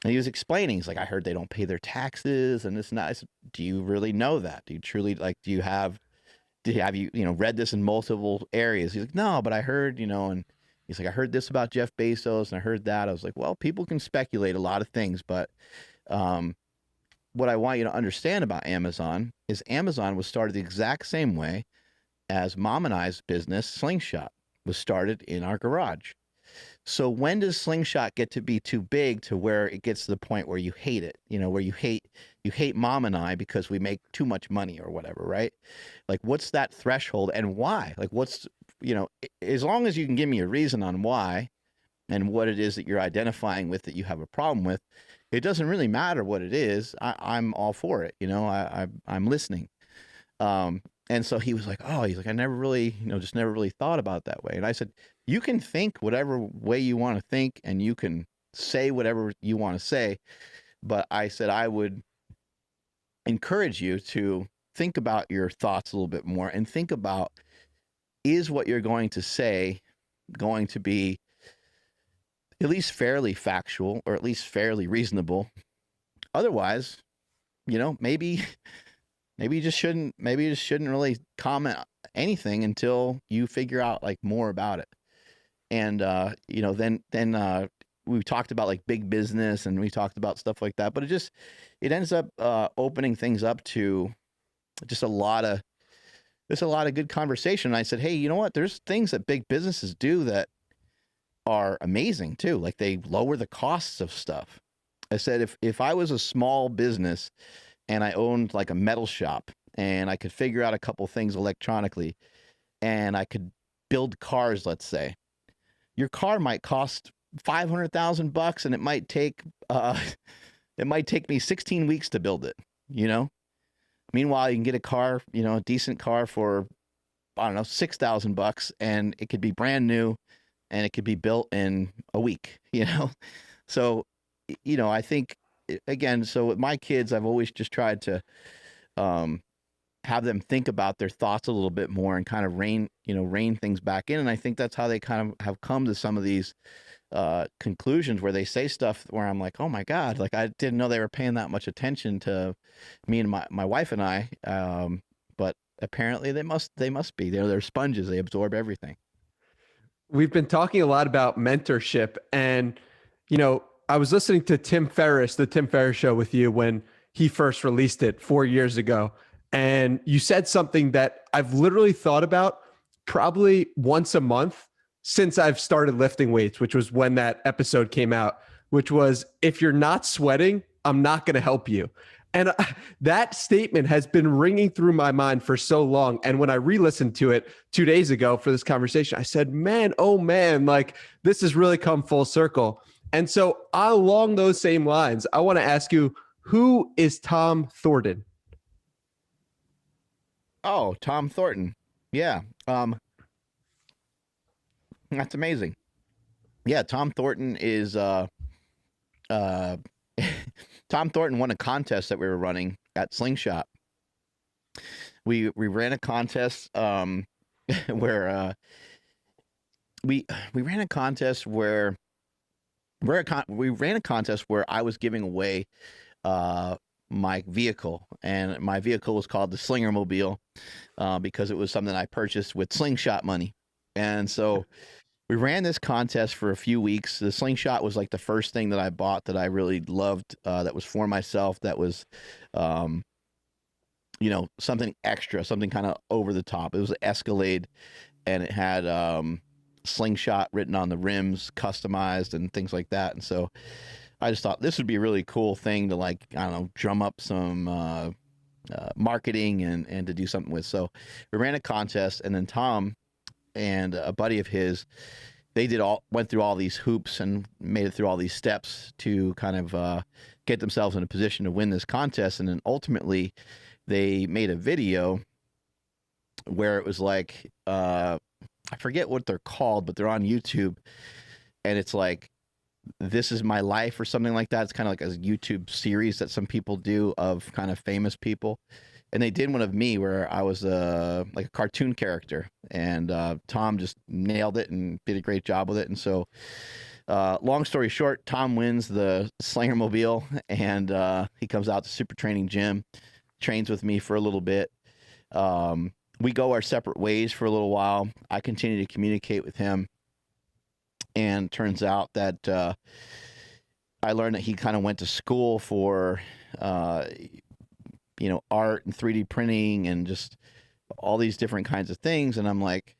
And he was explaining, he's like, I heard they don't pay their taxes and this and that. I said, do you really know that? Do you truly, like, have you, read this in multiple areas? He's like, no, but I heard, and he's like, I heard this about Jeff Bezos and I heard that. I was like, well, people can speculate a lot of things, but um, what I want you to understand about Amazon is Amazon was started the exact same way as Mom and I's business, SlingShot, was started in our garage. So when does SlingShot get to be too big to where it gets to the point where you hate it? Where you hate Mom and I because we make too much money or whatever, right? Like, what's that threshold and why? Like, as long as you can give me a reason on why and what it is that you're identifying with that you have a problem with, it doesn't really matter what it is. I'm all for it. I'm listening. And so he was like, oh, he's like, I never really, just never really thought about that way. And I said, you can think whatever way you want to think and you can say whatever you want to say. But I said, I would encourage you to think about your thoughts a little bit more and think about, is what you're going to say going to be at least fairly factual or at least fairly reasonable? Otherwise, maybe maybe you just shouldn't really comment anything until you figure out like more about it. And then we talked about like big business and we talked about stuff like that, but it ends up opening things up to just a lot of good conversation. And I said, hey, you know what, there's things that big businesses do that are amazing too, like they lower the costs of stuff. I said, if I was a small business and I owned like a metal shop and I could figure out a couple things electronically and I could build cars, let's say, your car might cost $500,000 and it might take me 16 weeks to build it, you know? Meanwhile, you can get a car, a decent car for, I don't know, $6,000, and it could be brand new and it could be built in a week. So, I think, again, so with my kids, I've always just tried to um, have them think about their thoughts a little bit more and kind of rein things back in. And I think that's how they kind of have come to some of these conclusions where they say stuff where I'm like, oh my God, like I didn't know they were paying that much attention to me and my wife and I. But apparently they must be. They're sponges. They absorb everything. We've been talking a lot about mentorship, and I was listening to Tim Ferriss, the Tim Ferriss show with you when he first released it 4 years ago. And you said something that I've literally thought about probably once a month since I've started lifting weights, which was when that episode came out, which was, if you're not sweating, I'm not going to help you. And that statement has been ringing through my mind for so long. And when I re-listened to it 2 days ago for this conversation, I said, man, oh man, like this has really come full circle. And so along those same lines, I want to ask you, who is Tom Thornton? Oh, Tom Thornton. Yeah. That's amazing. Yeah, Tom Thornton is uh Tom Thornton won a contest that we were running at SlingShot. We ran a contest where we ran a contest where we ran a contest where I was giving away my vehicle, and my vehicle was called the Slingermobile because it was something I purchased with SlingShot money. And so we ran this contest for a few weeks. The SlingShot was like the first thing that I bought that I really loved, that was for myself, that was something extra, something kind of over the top. It was an Escalade, and it had SlingShot written on the rims, customized and things like that. And so I just thought this would be a really cool thing to, like, I don't know, drum up some marketing and to do something with. So we ran a contest, and then Tom and a buddy of his, went through all these hoops and made it through all these steps to kind of get themselves in a position to win this contest. And then ultimately they made a video where it was like, I forget what they're called, but they're on YouTube, and it's like, "This is my life" or something like that. It's kind of like a YouTube series that some people do of kind of famous people. And they did one of me where I was like a cartoon character, and Tom just nailed it and did a great job with it. And so, long story short, Tom wins the Slingermobile, and he comes out to Super Training Gym, trains with me for a little bit. We go our separate ways for a little while. I continue to communicate with him, and turns out that I learned that he kind of went to school for art and 3D printing and just all these different kinds of things. And I'm like,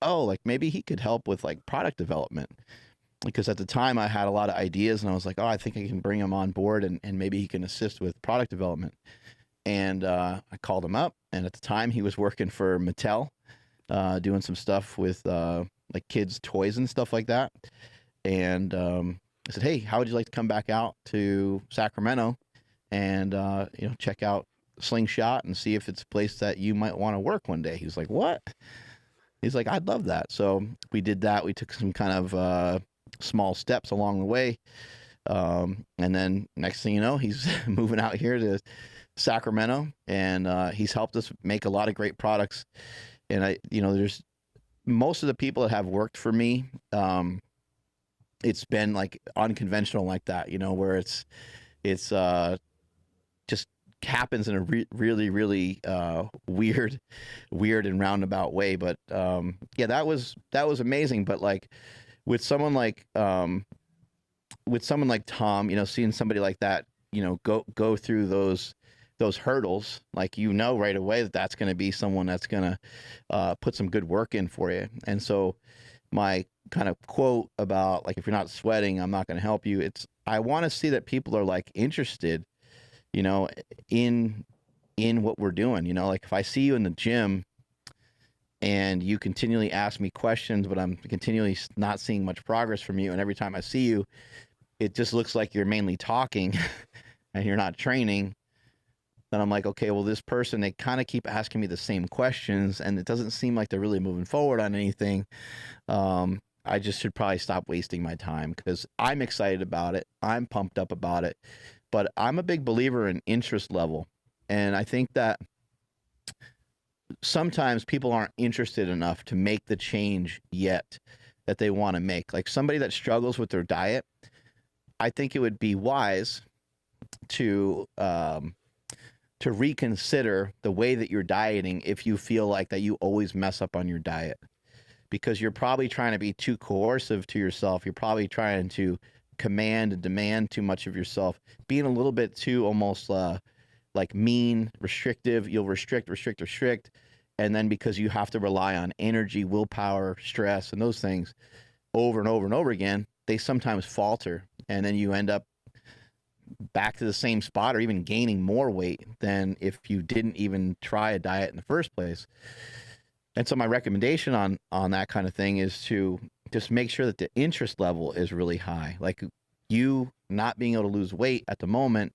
oh, like maybe he could help with like product development, because at the time I had a lot of ideas, and I was like, oh, I think I can bring him on board, and maybe he can assist with product development. And I called him up, and at the time he was working for Mattel, doing some stuff with like kids' toys and stuff like that. And I said, hey, how would you like to come back out to Sacramento and check out SlingShot and see if it's a place that you might want to work one day? He was like, what? He's like, I'd love that. So we did that. We took some kind of small steps along the way. And then next thing you know, he's moving out here to Sacramento, and he's helped us make a lot of great products. And there's most of the people that have worked for me, it's been like unconventional like that, where it's just happens in a really, really weird and roundabout way. But yeah, that was amazing. But like with someone like Tom, seeing somebody like that, go through those hurdles, like, right away that that's going to be someone that's going to put some good work in for you. And so my kind of quote about, like, if you're not sweating, I'm not going to help you. I want to see that people are like interested, in what we're doing. Like if I see you in the gym and you continually ask me questions, but I'm continually not seeing much progress from you, and every time I see you, it just looks like you're mainly talking and you're not training, then I'm like, okay, well, this person, they kind of keep asking me the same questions, and it doesn't seem like they're really moving forward on anything. I just should probably stop wasting my time, because I'm excited about it. I'm pumped up about it. But I'm a big believer in interest level. And I think that sometimes people aren't interested enough to make the change yet that they want to make. Like somebody that struggles with their diet, I think it would be wise to reconsider the way that you're dieting if you feel like that you always mess up on your diet, because you're probably trying to be too coercive to yourself. You're probably trying to command and demand too much of yourself, being a little bit too almost like mean, restrictive. You'll restrict, restrict, restrict. And then because you have to rely on energy, willpower, stress, and those things over and over and over again, they sometimes falter. And then you end up back to the same spot or even gaining more weight than if you didn't even try a diet in the first place. And so my recommendation on that kind of thing is to just make sure that the interest level is really high. Like, you not being able to lose weight at the moment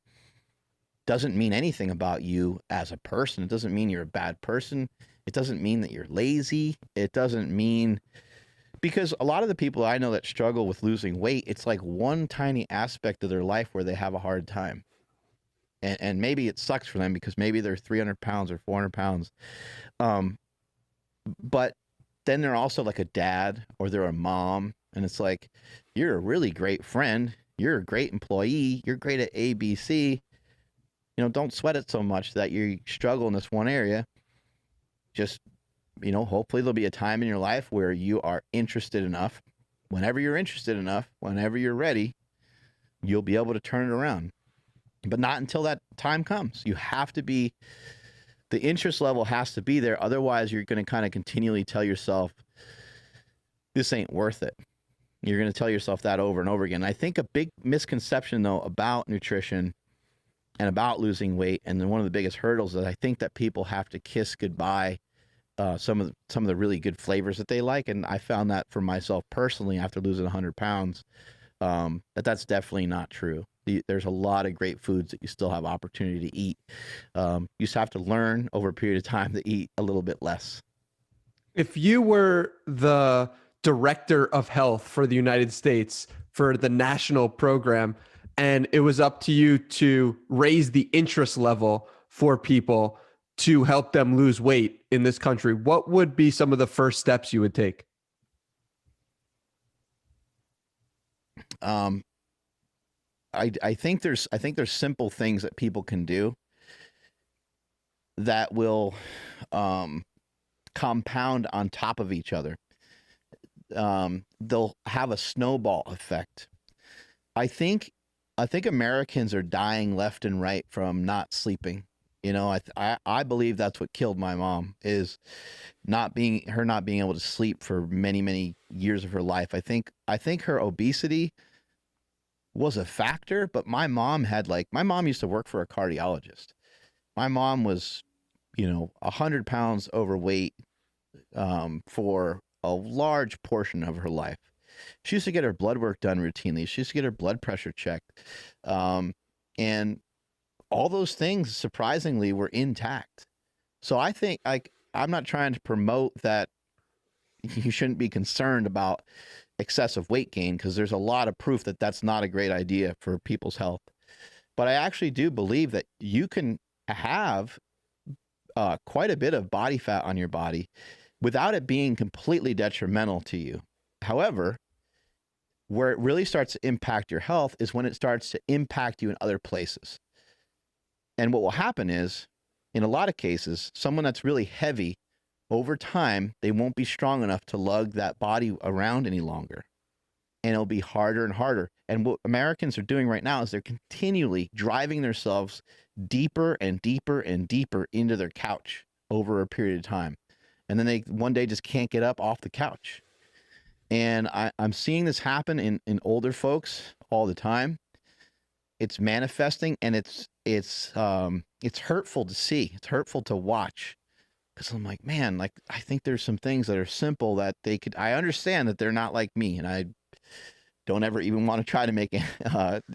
doesn't mean anything about you as a person. It doesn't mean you're a bad person. It doesn't mean that you're lazy. It doesn't mean, because a lot of the people I know that struggle with losing weight, it's like one tiny aspect of their life where they have a hard time. And maybe it sucks for them because maybe they're 300 pounds or 400 pounds. But then they're also like a dad, or they're a mom. And it's like, you're a really great friend. You're a great employee. You're great at ABC. You know, don't sweat it so much that you struggle in this one area. Just, you know, hopefully there'll be a time in your life where you are interested enough. Whenever you're interested enough, whenever you're ready, you'll be able to turn it around. But not until that time comes. You have to be, the interest level has to be there. Otherwise, you're going to kind of continually tell yourself, this ain't worth it. You're going to tell yourself that over and over again. I think a big misconception, though, about nutrition and about losing weight, and then one of the biggest hurdles, is I think that people have to kiss goodbye some of the really good flavors that they like. And I found that for myself personally after losing 100 pounds, that's definitely not true. There's a lot of great foods that you still have opportunity to eat. You just have to learn over a period of time to eat a little bit less. If you were the director of health for the United States for the national program, and it was up to you to raise the interest level for people to help them lose weight in this country, what would be some of the first steps you would take? I think there's simple things that people can do that will compound on top of each other. They'll have a snowball effect. I think Americans are dying left and right from not sleeping. You know, I believe that's what killed my mom, is not being able to sleep for many, many years of her life. I think her obesity was a factor, but my mom used to work for a cardiologist. My mom was, 100 pounds overweight for a large portion of her life. She used to get her blood work done routinely. She used to get her blood pressure checked. And all those things, surprisingly, were intact. So I think, I'm not trying to promote that you shouldn't be concerned about excessive weight gain, because there's a lot of proof that that's not a great idea for people's health. But I actually do believe that you can have quite a bit of body fat on your body without it being completely detrimental to you. However, where it really starts to impact your health is when it starts to impact you in other places. And what will happen is, in a lot of cases, someone that's really heavy, over time, they won't be strong enough to lug that body around any longer. And it'll be harder and harder. And what Americans are doing right now is they're continually driving themselves deeper and deeper and deeper into their couch over a period of time. And then they one day just can't get up off the couch. And I'm seeing this happen in older folks all the time. It's manifesting, and it's hurtful to see. It's hurtful to watch. Because I'm like, man, I think there's some things that are simple that I understand that they're not like me, and I don't ever even want to try to make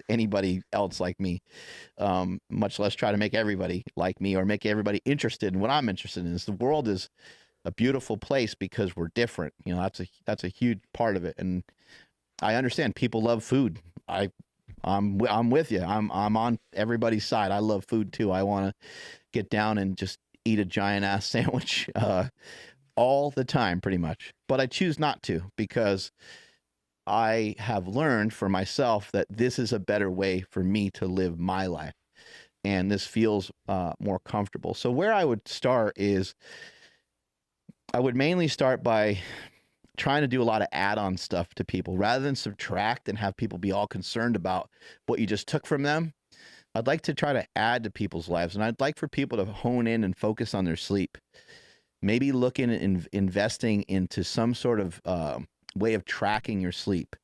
anybody else like me, much less try to make everybody like me or make everybody interested in what I'm interested in. The world is a beautiful place because we're different. That's a huge part of it. And I understand people love food. I'm with you. I'm on everybody's side. I love food too. I want to get down and just eat a giant ass sandwich all the time, pretty much. But I choose not to, because I have learned for myself that this is a better way for me to live my life. And this feels more comfortable. So where I would start is, I would mainly start by trying to do a lot of add-on stuff to people rather than subtract and have people be all concerned about what you just took from them. I'd like to try to add to people's lives, and I'd like for people to hone in and focus on their sleep. Maybe looking at investing into some sort of way of tracking your sleep.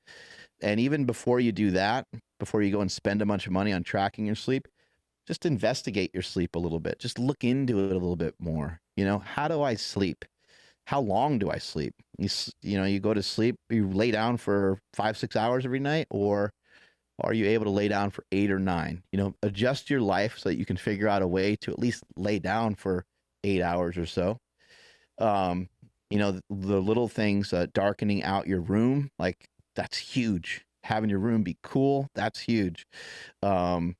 And even before you do that, before you go and spend a bunch of money on tracking your sleep, just investigate your sleep a little bit. Just look into it a little bit more. You know, how do I sleep? How long do I sleep? You go to sleep, you lay down for 5-6 hours every night, or are you able to lay down for 8 or 9? You know, adjust your life so that you can figure out a way to at least lay down for 8 hours or so. You know, the little things, darkening out your room, like that's huge. Having your room be cool, that's huge. I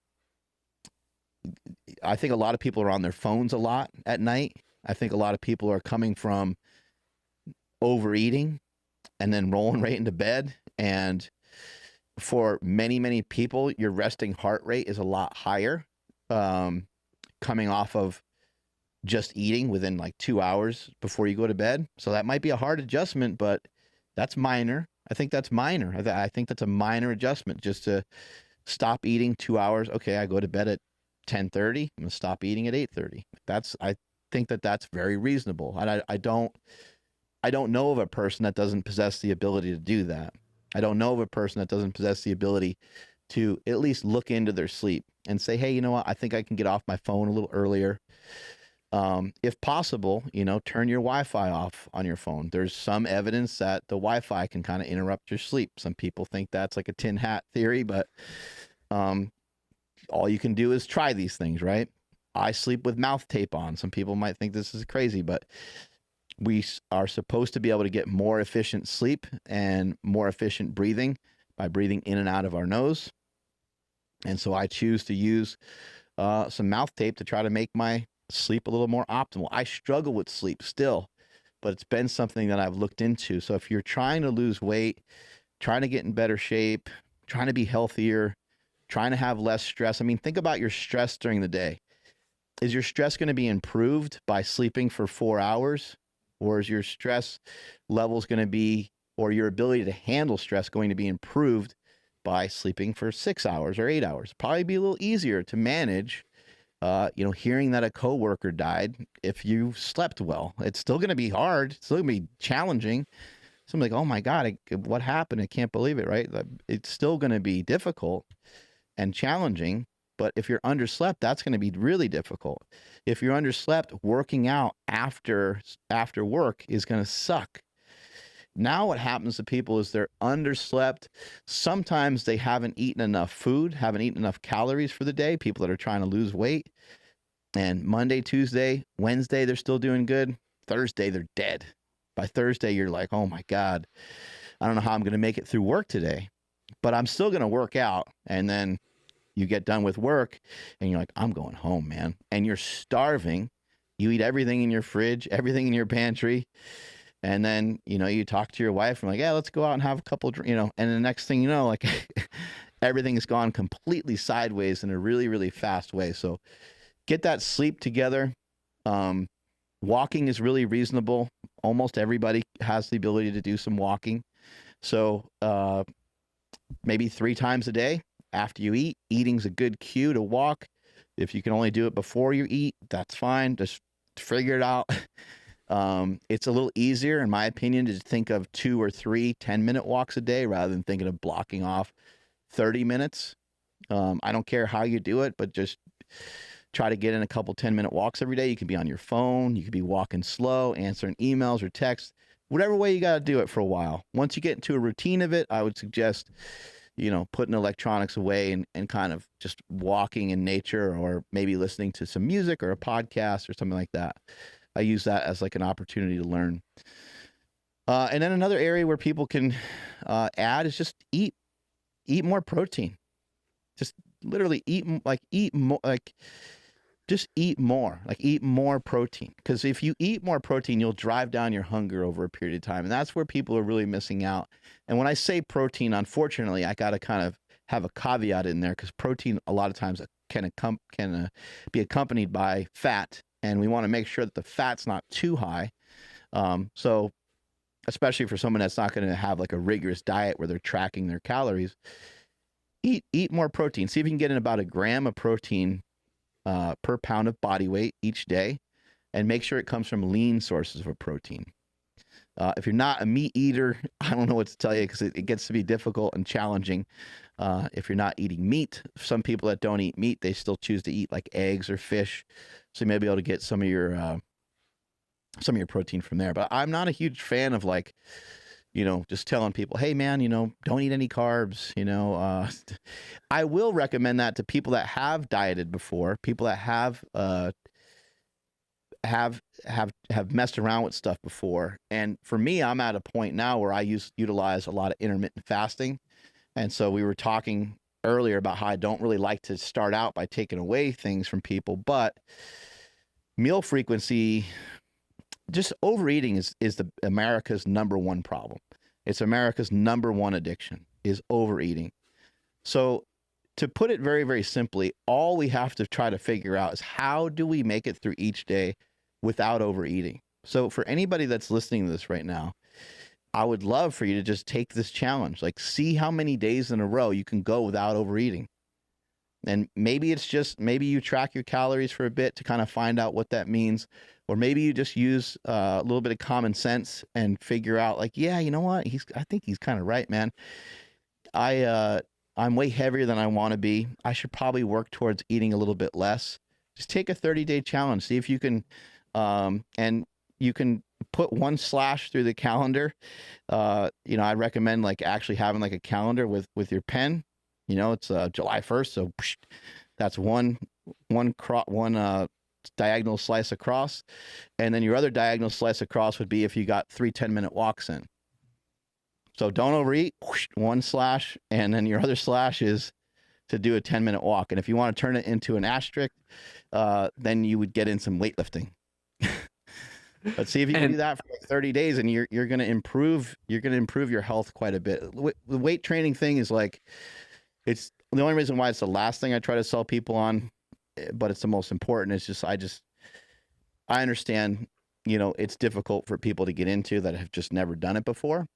think a lot of people are on their phones a lot at night. I think a lot of people are coming from overeating and then rolling right into bed. And for many, many people, your resting heart rate is a lot higher, coming off of just eating within like 2 hours before you go to bed. So that might be a hard adjustment, but that's minor. I think that's minor. I think that's a minor adjustment, just to stop eating 2 hours. Okay, I go to bed at 10:30. I'm gonna stop eating at 8:30. I think that's very reasonable. And I don't know of a person that doesn't possess the ability to do that. I don't know of a person that doesn't possess the ability to at least look into their sleep and say, hey, you know what? I think I can get off my phone a little earlier. If possible, you know, turn your Wi-Fi off on your phone. There's some evidence that the Wi-Fi can kind of interrupt your sleep. Some people think that's like a tin hat theory, but all you can do is try these things, right? I sleep with mouth tape on. Some people might think this is crazy, but we are supposed to be able to get more efficient sleep and more efficient breathing by breathing in and out of our nose. And so I choose to use some mouth tape to try to make my sleep a little more optimal. I struggle with sleep still, but it's been something that I've looked into. So if you're trying to lose weight, trying to get in better shape, trying to be healthier, trying to have less stress, I mean, think about your stress during the day. Is your stress going to be improved by sleeping for 4 hours? Or is your stress levels going to be, or your ability to handle stress going to be improved by sleeping for 6 hours or 8 hours? Probably be a little easier to manage. You know, hearing that a coworker died, if you slept well, it's still going to be hard. It's still going to be challenging. Somebody's like, oh my God, what happened? I can't believe it, right? It's still going to be difficult and challenging. But if you're underslept, that's going to be really difficult. If you're underslept, working out after work is going to suck. Now what happens to people is they're underslept. Sometimes they haven't eaten enough food, haven't eaten enough calories for the day, people that are trying to lose weight. And Monday, Tuesday, Wednesday, they're still doing good. Thursday, they're dead. By Thursday, you're like, oh my God, I don't know how I'm going to make it through work today, but I'm still going to work out. And then you get done with work and you're like, I'm going home, man. And you're starving. You eat everything in your fridge, everything in your pantry. And then, you know, you talk to your wife and like, yeah, let's go out and have a couple, you know, and the next thing you know, like everything's gone completely sideways in a really, really fast way. So get that sleep together. Walking is really reasonable. Almost everybody has the ability to do some walking. So maybe 3 times a day after you eat. Eating's a good cue to walk. If you can only do it before you eat, that's fine. Just figure it out. It's a little easier, in my opinion, to think of 2 or 3 10-minute walks a day rather than thinking of blocking off 30 minutes. I don't care how you do it, but just try to get in a couple 10-minute walks every day. You can be on your phone. You can be walking slow, answering emails or texts, whatever way you got to do it for a while. Once you get into a routine of it, I would suggest, you know, putting electronics away and kind of just walking in nature, or maybe listening to some music or a podcast or something like that. I use that as like an opportunity to learn. And then another area where people can add is just eat more protein. Just literally eat more, just eat more, like eat more protein. Because if you eat more protein, you'll drive down your hunger over a period of time. And that's where people are really missing out. And when I say protein, unfortunately, I got to kind of have a caveat in there, because protein a lot of times can be accompanied by fat. And we want to make sure that the fat's not too high. So especially for someone that's not going to have like a rigorous diet where they're tracking their calories, eat more protein. See if you can get in about a gram of protein per pound of body weight each day, and make sure it comes from lean sources of protein. If you're not a meat eater, I don't know what to tell you, because it gets to be difficult and challenging. If you're not eating meat, some people that don't eat meat, they still choose to eat like eggs or fish. So you may be able to get some of your protein from there. But I'm not a huge fan of like, just telling people, hey man, don't eat any carbs. I will recommend that to people that have dieted before, people that have messed around with stuff before. And for me, I'm at a point now where I utilize a lot of intermittent fasting. And so we were talking earlier about how I don't really like to start out by taking away things from people, but meal frequency, just overeating is the America's number one problem. It's America's number one addiction, is overeating. So to put it very, very simply, all we have to try to figure out is how do we make it through each day without overeating? So for anybody that's listening to this right now, I would love for you to just take this challenge. Like, see how many days in a row you can go without overeating. And maybe you track your calories for a bit to kind of find out what that means. Or maybe you just use a little bit of common sense and figure out like, yeah, you know what? I think he's kind of right, man. I'm way heavier than I want to be. I should probably work towards eating a little bit less. Just take a 30-day challenge. See if you can, and you can put one slash through the calendar. I recommend like actually having like a calendar with your pen. It's July 1st, so that's one diagonal slice across, and then your other diagonal slice across would be if you got 3 10-minute walks in. So don't overeat, one slash, and then your other slash is to do a 10-minute walk. And if you want to turn it into an asterisk, then you would get in some weightlifting. But see if you can do that for like 30 days, and you're going to improve your health quite a bit. The weight training thing is like, it's the only reason why it's the last thing I try to sell people on, but it's the most important. It's just I understand, it's difficult for people to get into that have just never done it before.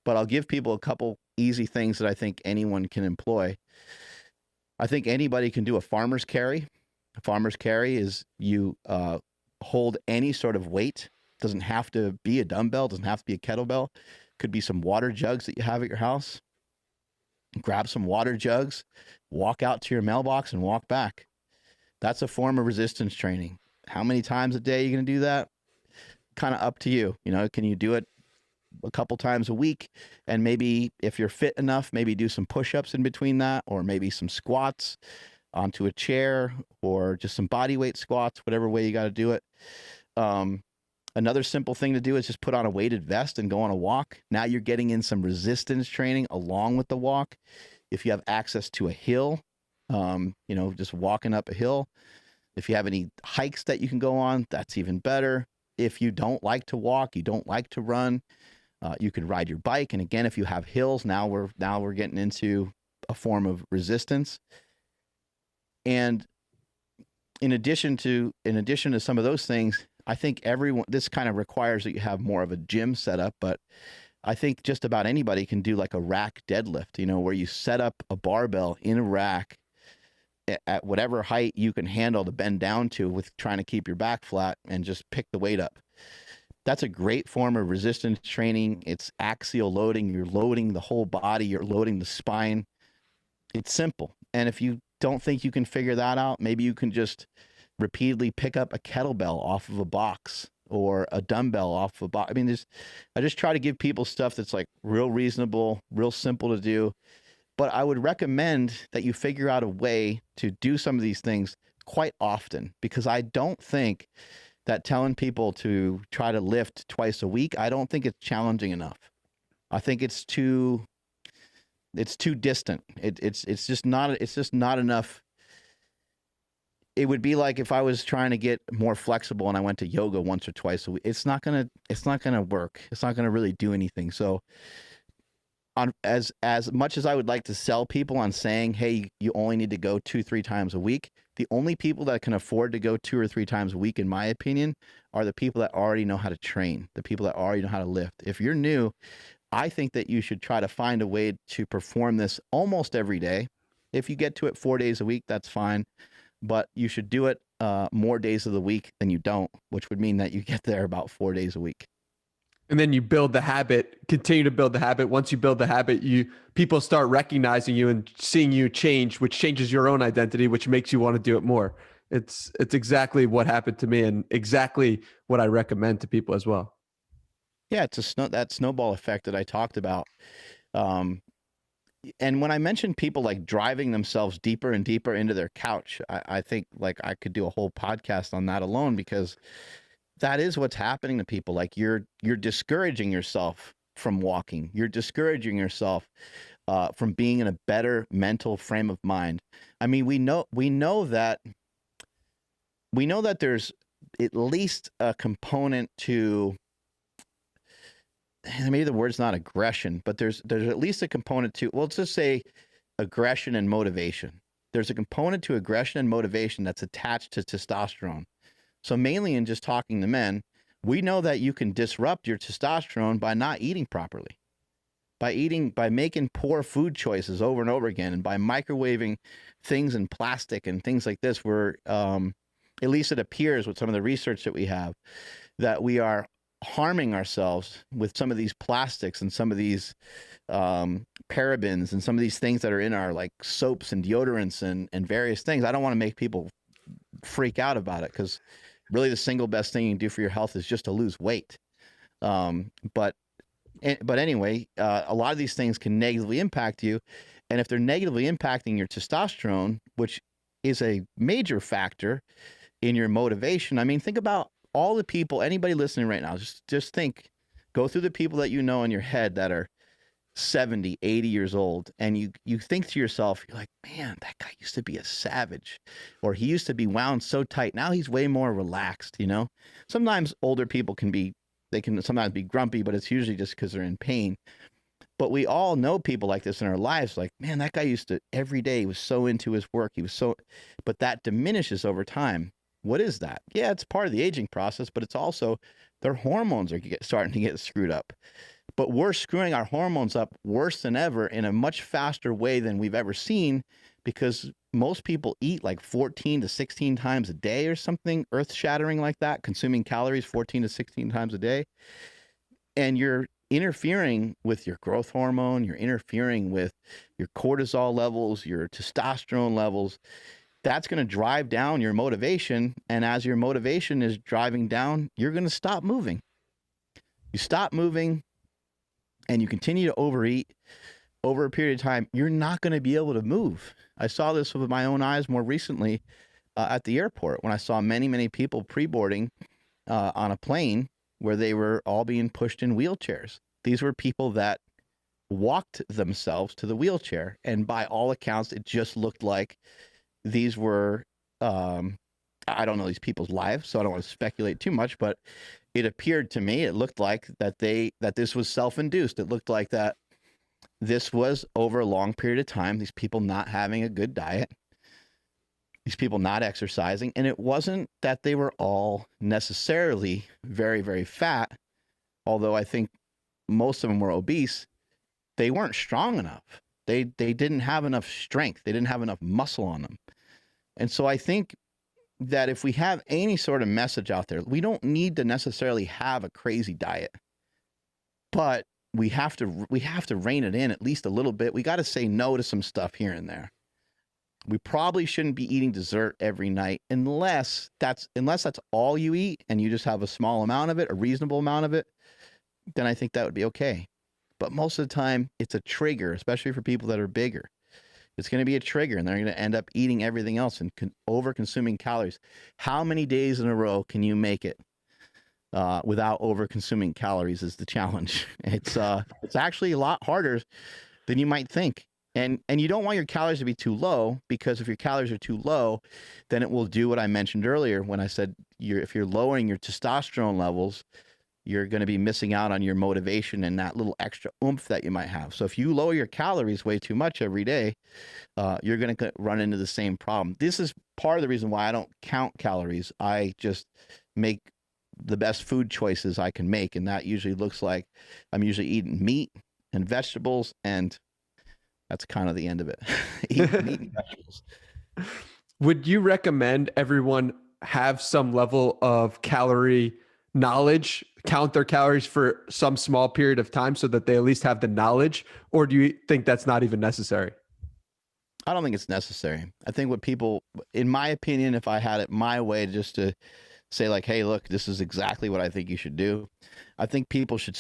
But I'll give people a couple easy things that I think anyone can employ. I think anybody can do a farmer's carry. A farmer's carry is you hold any sort of weight. Doesn't have to be a dumbbell, doesn't have to be a kettlebell. Could be some water jugs that you have at your house. Grab some water jugs, walk out to your mailbox and walk back. That's a form of resistance training. How many times a day are you going to do that? Kind of up to you. Can you do it a couple times a week? And maybe if you're fit enough, maybe do some push-ups in between that, or maybe some squats onto a chair, or just some body weight squats, whatever way you got to do it. Another simple thing to do is just put on a weighted vest and go on a walk. Now you're getting in some resistance training along with the walk. If you have access to a hill, just walking up a hill. If you have any hikes that you can go on, that's even better. If you don't like to walk, you don't like to run, you can ride your bike. And again, if you have hills, now we're getting into a form of resistance. And in addition to some of those things, I think this kind of requires that you have more of a gym setup, but I think just about anybody can do like a rack deadlift, where you set up a barbell in a rack at whatever height you can handle to bend down to with trying to keep your back flat and just pick the weight up. That's a great form of resistance training. It's axial loading. You're loading the whole body. You're loading the spine. It's simple. And if you don't think you can figure that out, maybe you can just repeatedly pick up a kettlebell off of a box or a dumbbell off of a box. I mean, I just try to give people stuff that's like real reasonable, real simple to do. But I would recommend that you figure out a way to do some of these things quite often, because I don't think that telling people to try to lift twice a week, I don't think it's challenging enough. I think it's too distant. It's just not enough. It would be like if I was trying to get more flexible and I went to yoga once or twice a week. It's not gonna work. It's not gonna really do anything. So as much as I would like to sell people on saying, hey, you only need to go 2-3 times a week, The only people that can afford to go 2 or 3 times a week, in my opinion, are the people that already know how to train, the people that already know how to lift. If you're new, I think that you should try to find a way to perform this almost every day. If you get to it 4 days a week, that's fine, but you should do it more days of the week than you don't, which would mean that you get there about 4 days a week. And then you build the habit, continue to build the habit. Once you build the habit, people start recognizing you and seeing you change, which changes your own identity, which makes you want to do it more. It's exactly what happened to me and exactly what I recommend to people as well. Yeah, it's that snowball effect that I talked about. And when I mentioned people like driving themselves deeper and deeper into their couch, I think like I could do a whole podcast on that alone, because that is what's happening to people. Like you're discouraging yourself from walking. You're discouraging yourself from being in a better mental frame of mind. I mean, we know that there's at least a component to, maybe the word's not aggression, but there's at least a component to, well, let's just say aggression and motivation. There's a component to aggression and motivation that's attached to testosterone. So mainly in just talking to men, we know that you can disrupt your testosterone by not eating properly, by making poor food choices over and over again, and by microwaving things in plastic and things like this, where at least it appears with some of the research that we have, that we are harming ourselves with some of these plastics and some of these parabens and some of these things that are in our like soaps and deodorants and various things. I don't want to make people freak out about it, because really the single best thing you can do for your health is just to lose weight. But anyway, a lot of these things can negatively impact you. And if they're negatively impacting your testosterone, which is a major factor in your motivation, I mean, think about all the people, anybody listening right now, just think, go through the people that you know in your head that are 70, 80 years old, and you think to yourself, you're like, man, that guy used to be a savage, or he used to be wound so tight. Now he's way more relaxed, you know? Sometimes older people can sometimes be grumpy, but it's usually just because they're in pain. But we all know people like this in our lives, like, man, that guy used to, every day he was so into his work. But that diminishes over time. What is that? Yeah, it's part of the aging process, but it's also their hormones are starting to get screwed up. But we're screwing our hormones up worse than ever in a much faster way than we've ever seen, because most people eat like 14 to 16 times a day or something earth-shattering like that, consuming calories 14 to 16 times a day. And you're interfering with your growth hormone, you're interfering with your cortisol levels, your testosterone levels. That's going to drive down your motivation. And as your motivation is driving down, you're going to stop moving. You stop moving and you continue to overeat over a period of time, you're not going to be able to move. I saw this with my own eyes more recently at the airport, when I saw many, many people pre-boarding on a plane where they were all being pushed in wheelchairs. These were people that walked themselves to the wheelchair. And by all accounts, it just looked like these were, I don't know these people's lives, so I don't want to speculate too much, but it appeared to me, it looked like that this was self-induced. It looked like that this was over a long period of time, these people not having a good diet, these people not exercising. And it wasn't that they were all necessarily very, very fat, although I think most of them were obese. They weren't strong enough. They didn't have enough strength. They didn't have enough muscle on them. And so I think that if we have any sort of message out there, we don't need to necessarily have a crazy diet, but we have to rein it in at least a little bit. We got to say no to some stuff here and there. We probably shouldn't be eating dessert every night unless that's all you eat and you just have a small amount of it, a reasonable amount of it, then I think that would be okay. But most of the time it's a trigger, especially for people that are bigger. It's going to be a trigger, and they're going to end up eating everything else and over-consuming calories. How many days in a row can you make it without over-consuming calories is the challenge. It's actually a lot harder than you might think. And you don't want your calories to be too low, because if your calories are too low, then it will do what I mentioned earlier when I said if you're lowering your testosterone levels, you're going to be missing out on your motivation and that little extra oomph that you might have. So if you lower your calories way too much every day, you're going to run into the same problem. This is part of the reason why I don't count calories. I just make the best food choices I can make. And that usually looks like I'm usually eating meat and vegetables, and that's kind of the end of it. Eat meat and vegetables. Would you recommend everyone have some level of calorie knowledge, count their calories for some small period of time so that they at least have the knowledge? Or do you think that's not even necessary? I don't think it's necessary. I think what people, in my opinion, if I had it my way, just to say like, hey, look, this is exactly what I think you should do. I think people should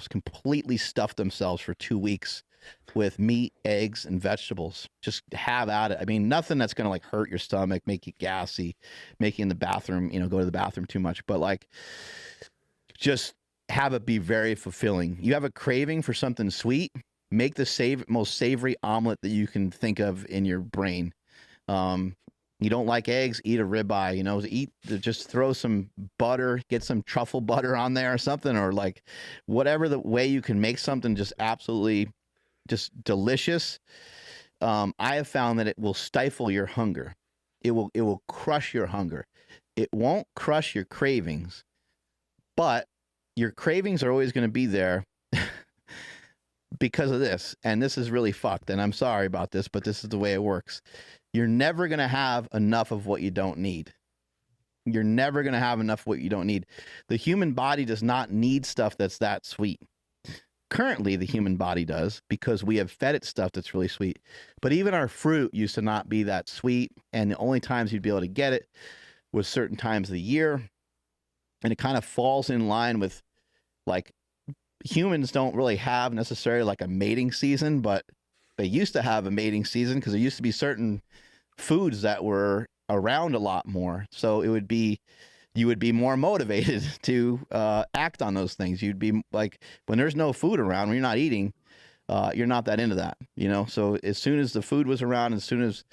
completely stuff themselves for 2 weeks with meat, eggs, and vegetables. Just have at it. I mean, nothing that's going to like hurt your stomach, make you gassy, make you in the bathroom, go to the bathroom too much, but like just have it be very fulfilling. You have a craving for something sweet, make the most savory omelet that you can think of in your brain. You don't like eggs, eat a ribeye, just throw some butter, get some truffle butter on there or something, or like whatever the way you can make something just absolutely just delicious. I have found that it will stifle your hunger. It will crush your hunger. It won't crush your cravings, but your cravings are always going to be there because of this. And this is really fucked. And I'm sorry about this, but this is the way it works. You're never going to have enough of what you don't need. You're never going to have enough of what you don't need. The human body does not need stuff that's that sweet. Currently, the human body does, because we have fed it stuff that's really sweet. But even our fruit used to not be that sweet. And the only times you'd be able to get it was certain times of the year. And it kind of falls in line with, like, humans don't really have necessarily like a mating season, but they used to have a mating season because there used to be certain foods that were around a lot more. So you would be more motivated to act on those things. You'd be like, when there's no food around, when you're not eating, you're not that into that, So as soon as the food was around, as soon as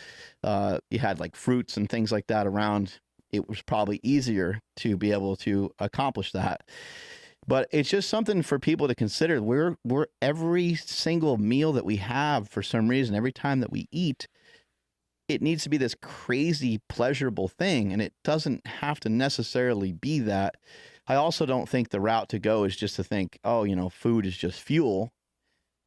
you had like fruits and things like that around, it was probably easier to be able to accomplish that. But it's just something for people to consider. We're every single meal that we have, for some reason, every time that we eat, it needs to be this crazy pleasurable thing, and it doesn't have to necessarily be that. I also don't think the route to go is just to think, oh, food is just fuel.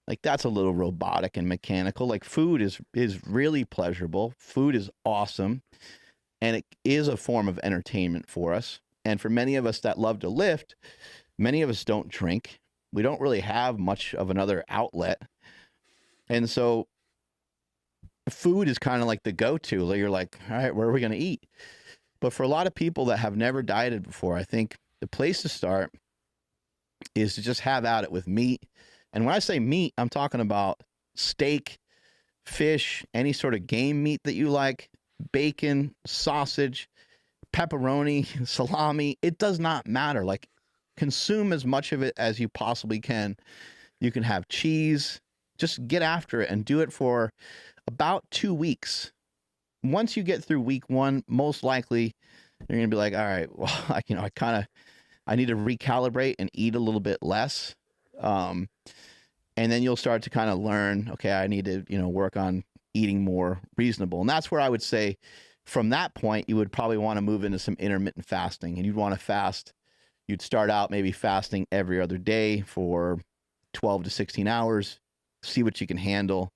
Like, that's a little robotic and mechanical. Like, food is really pleasurable. Food is awesome, and it is a form of entertainment for us. And for many of us that love to lift, many of us don't drink. We don't really have much of another outlet. And so food is kind of like the go-to. Like, you're like, all right, where are we going to eat? But for a lot of people that have never dieted before, I think the place to start is to just have at it with meat. And when I say meat, I'm talking about steak, fish, any sort of game meat that you like, bacon, sausage, pepperoni, salami. It does not matter. Like, consume as much of it as you possibly can. You can have cheese. Just get after it and do it for about 2 weeks. Once you get through week 1, most likely you're going to be like, all right, well, I need to recalibrate and eat a little bit less. And then you'll start to kind of learn, okay, I need to, work on eating more reasonable. And that's where I would say from that point, you would probably want to move into some intermittent fasting, and you'd want to fast. You'd start out maybe fasting every other day for 12 to 16 hours, see what you can handle,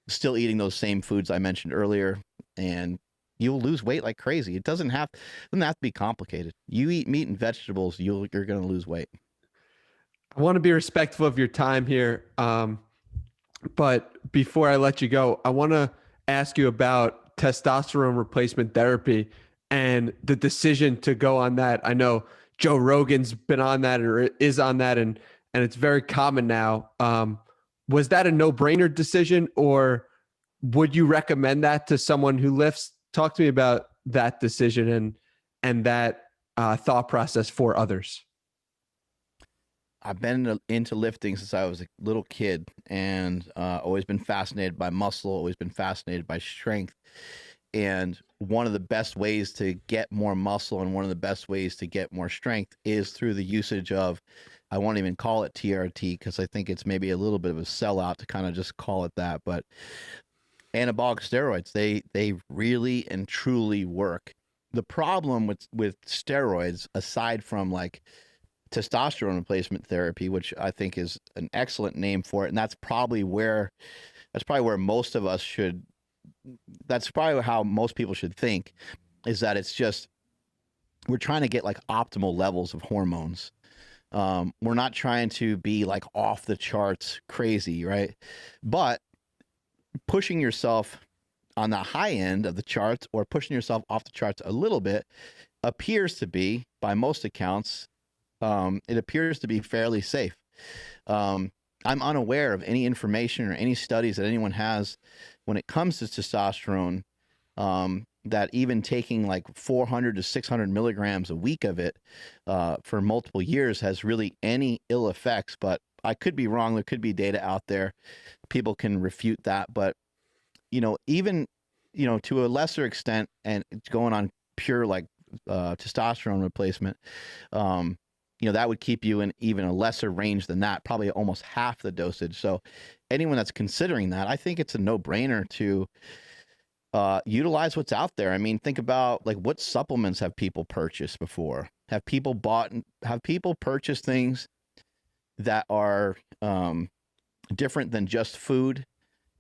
still eating those same foods I mentioned earlier, and you'll lose weight like crazy. It doesn't have to be complicated. You eat meat and vegetables, you're going to lose weight. I want to be respectful of your time here. But before I let you go, I want to ask you about testosterone replacement therapy and the decision to go on that. I know Joe Rogan's been on that or is on that, and it's very common now. Was that a no-brainer decision, or would you recommend that to someone who lifts? Talk to me about that decision and that thought process for others. I've been into lifting since I was a little kid, and always been fascinated by muscle, always been fascinated by strength. And one of the best ways to get more muscle and one of the best ways to get more strength is through the usage of, I won't even call it TRT because I think it's maybe a little bit of a sellout to kind of just call it that, but anabolic steroids. They really and truly work. The problem with steroids, aside from like testosterone replacement therapy, which I think is an excellent name for it, and that's probably where most of us should. That's probably how most people should think, is that it's just we're trying to get like optimal levels of hormones. We're not trying to be like off the charts crazy, right? But pushing yourself on the high end of the charts or pushing yourself off the charts a little bit appears to be, by most accounts, it appears to be fairly safe. I'm unaware of any information or any studies that anyone has when it comes to testosterone, that even taking like 400 to 600 milligrams a week of it for multiple years has really any ill effects. But I could be wrong. There could be data out there. People can refute that. But, even, to a lesser extent, and it's going on pure like testosterone replacement, that would keep you in even a lesser range than that, probably almost half the dosage. So anyone that's considering that, I think it's a no-brainer to utilize what's out there. I mean, think about like what supplements have people purchased before? Have people purchased things that are different than just food?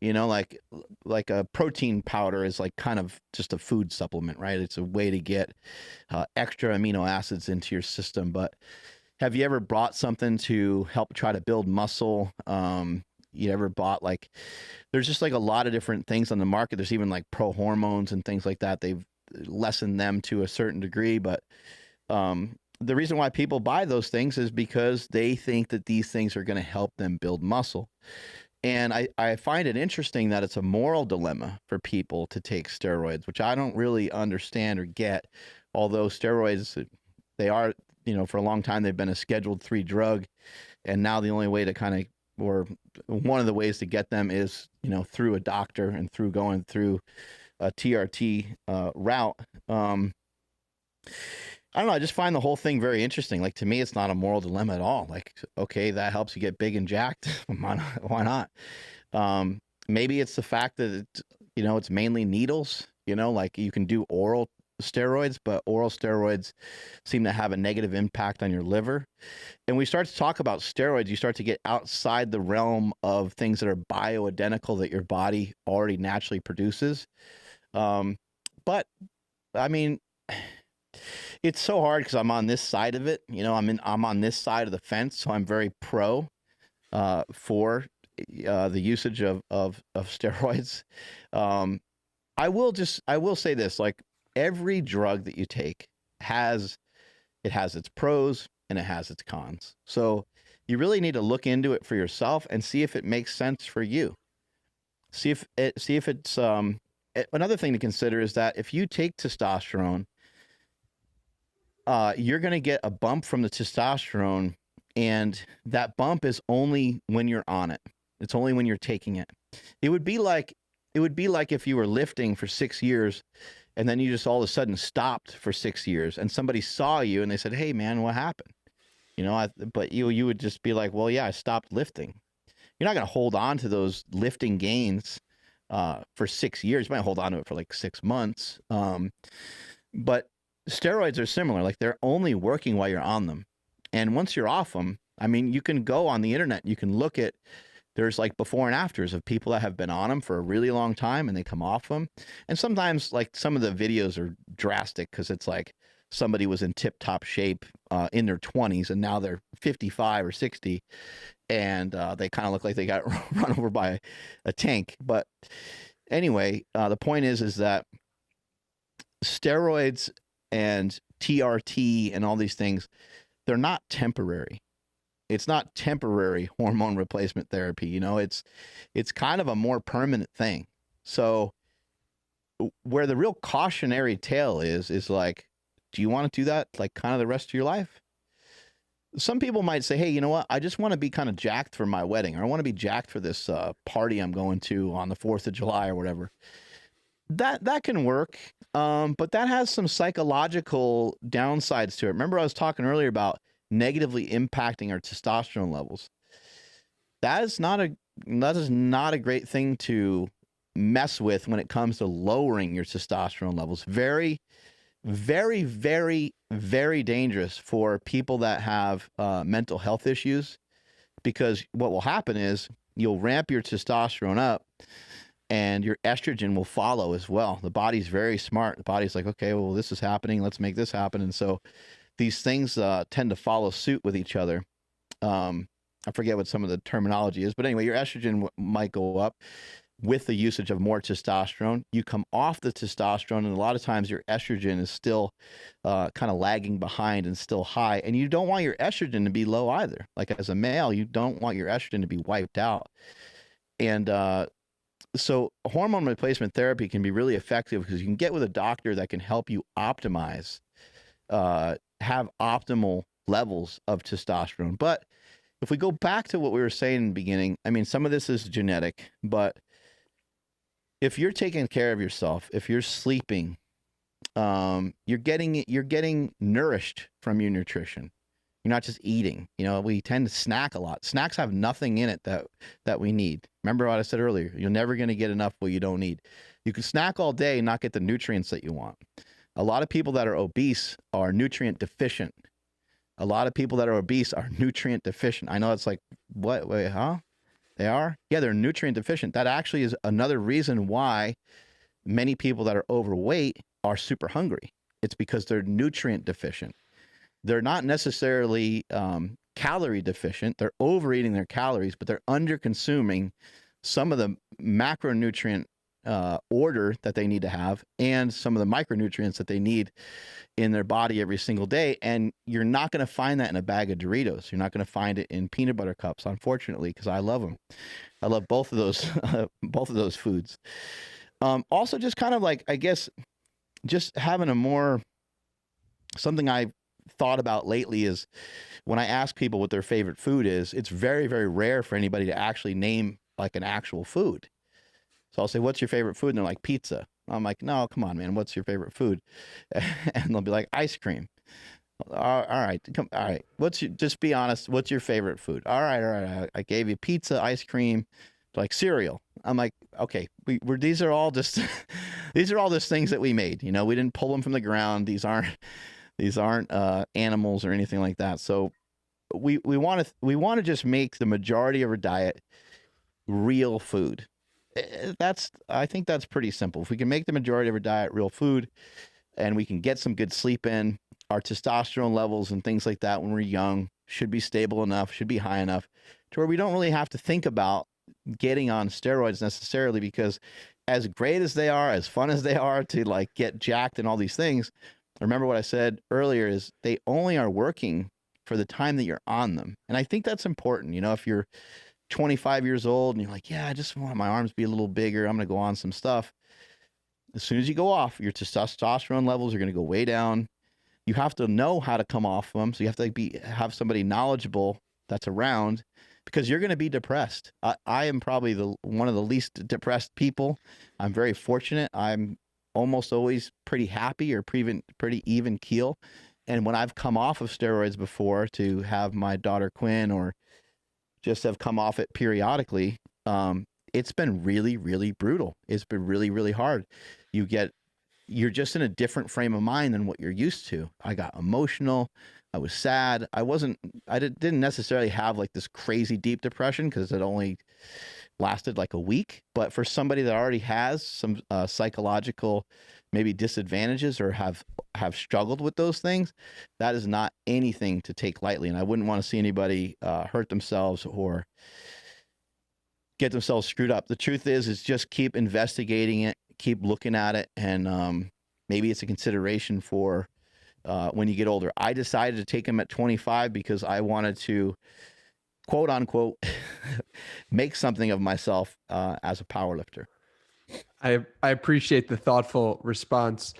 Like a protein powder is like kind of just a food supplement, right? It's a way to get extra amino acids into your system. But have you ever bought something to help try to build muscle? You ever bought like, there's just like a lot of different things on the market. There's even like pro hormones and things like that. They've lessened them to a certain degree, but the reason why people buy those things is because they think that these things are going to help them build muscle. And I find it interesting that it's a moral dilemma for people to take steroids, which I don't really understand or get. Although steroids, they are, for a long time, they've been a Scheduled 3 drug. And now the only way to kind of, or one of the ways to get them is, through a doctor and through going through a TRT route. I don't know. I just find the whole thing very interesting. Like, to me, it's not a moral dilemma at all. Like, okay, that helps you get big and jacked. Why not? Maybe it's the fact that it's mainly needles. Like you can do oral steroids, but oral steroids seem to have a negative impact on your liver. And we start to talk about steroids, you start to get outside the realm of things that are bioidentical that your body already naturally produces. But I mean, it's so hard because I'm on this side of it. I'm on this side of the fence, so I'm very pro for the usage of steroids. I will say this: like every drug that you take has its pros and it has its cons. So you really need to look into it for yourself and see if it makes sense for you. See if it's another thing to consider is that if you take testosterone, you're going to get a bump from the testosterone, and that bump is only when you're on it. It's only when you're taking it. It would be like if you were lifting for 6 years and then you just all of a sudden stopped for 6 years and somebody saw you and they said, "Hey man, what happened?" But you would just be like, "Well, yeah, I stopped lifting." You're not going to hold on to those lifting gains for 6 years. You might hold on to it for like 6 months. But steroids are similar. Like they're only working while you're on them. And once you're off them, I mean, you can go on the internet, you can look at, there's like before and afters of people that have been on them for a really long time and they come off them. And sometimes like some of the videos are drastic because it's like somebody was in tip top shape in their 20s and now they're 55 or 60 and they kind of look like they got run over by a tank. But anyway, the point is that steroids and TRT and all these things, they're not temporary. It's not temporary hormone replacement therapy. It's kind of a more permanent thing. So where the real cautionary tale is like, do you want to do that like kind of the rest of your life? Some people might say, hey, you know what? I just want to be kind of jacked for my wedding, or I want to be jacked for this party I'm going to on the 4th of July or whatever. That can work, but that has some psychological downsides to it. Remember, I was talking earlier about negatively impacting our testosterone levels. That is not a great thing to mess with when it comes to lowering your testosterone levels. Very, very, very, very dangerous for people that have mental health issues, because what will happen is you'll ramp your testosterone up and your estrogen will follow as well. The body's very smart. The body's like, okay, well, this is happening. Let's make this happen. And so these things tend to follow suit with each other. I forget what some of the terminology is, but anyway, your estrogen might go up with the usage of more testosterone. You come off the testosterone, and a lot of times your estrogen is still kind of lagging behind and still high. And you don't want your estrogen to be low either. Like as a male, you don't want your estrogen to be wiped out. And so hormone replacement therapy can be really effective because you can get with a doctor that can help you optimize, have optimal levels of testosterone. But if we go back to what we were saying in the beginning, I mean, some of this is genetic, but if you're taking care of yourself, if you're sleeping, you're getting nourished from your nutrition. You're not just eating. You know, we tend to snack a lot. Snacks have nothing in it that we need. Remember what I said earlier? You're never going to get enough what you don't need. You can snack all day and not get the nutrients that you want. A lot of people that are obese are nutrient deficient. A lot of people that are obese are nutrient deficient. I know it's like, what? Wait, huh? They are? Yeah, they're nutrient deficient. That actually is another reason why many people that are overweight are super hungry. It's because they're nutrient deficient. They're not necessarily calorie deficient. They're overeating their calories, but they're under consuming some of the macronutrient order that they need to have and some of the micronutrients that they need in their body every single day. And you're not going to find that in a bag of Doritos. You're not going to find it in peanut butter cups, unfortunately, because I love them. I love both of those foods. Also, just kind of like, I guess, just having something I've thought about lately is when I ask people what their favorite food is, it's very, very rare for anybody to actually name like an actual food. So I'll say, what's your favorite food? And they're like, pizza. I'm like, no, come on, man. What's your favorite food? And they'll be like, ice cream. All right. All right. Just be honest. What's your favorite food? All right. I gave you pizza, ice cream, like cereal. I'm like, okay, these are all just things that we made. You know, we didn't pull them from the ground. These aren't animals or anything like that. So we want to just make the majority of our diet real food. I think that's pretty simple. If we can make the majority of our diet real food and we can get some good sleep in, our testosterone levels and things like that when we're young should be stable enough, should be high enough to where we don't really have to think about getting on steroids necessarily, because as great as they are, as fun as they are to like get jacked and all these things, remember what I said earlier is they only are working for the time that you're on them. And I think that's important. You know, if you're 25 years old and you're like, yeah, I just want my arms to be a little bigger, I'm going to go on some stuff. As soon as you go off, your testosterone levels are going to go way down. You have to know how to come off them. So you have to have somebody knowledgeable that's around, because you're going to be depressed. I am probably one of the least depressed people. I'm very fortunate. I'm almost always pretty happy or pretty even keel. And when I've come off of steroids before to have my daughter Quinn or just have come off it periodically, it's been really, really brutal. It's been really, really hard. You're just in a different frame of mind than what you're used to. I got emotional. I was sad. I didn't necessarily have like this crazy deep depression because it only lasted like a week. But for somebody that already has some psychological maybe disadvantages or have struggled with those things, that is not anything to take lightly. And I wouldn't want to see anybody hurt themselves or get themselves screwed up. The truth is just keep investigating it, keep looking at it, and maybe it's a consideration for when you get older. I decided to take them at 25 because I wanted to, quote unquote, make something of myself as a powerlifter. I appreciate the thoughtful response.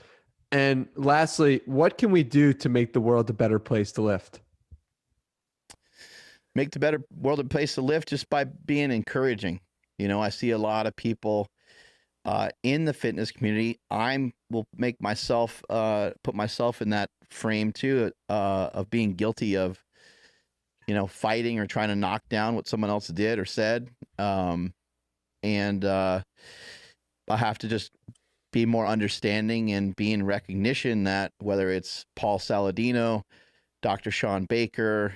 And lastly, what can we do to make the world a better place to lift? Make the better world a place to live just by being encouraging. You know, I see a lot of people in the fitness community. Will make myself put myself in that frame too of being guilty of, you know, fighting or trying to knock down what someone else did or said. And I have to just be more understanding and be in recognition that whether it's Paul Saladino, Dr. Sean Baker,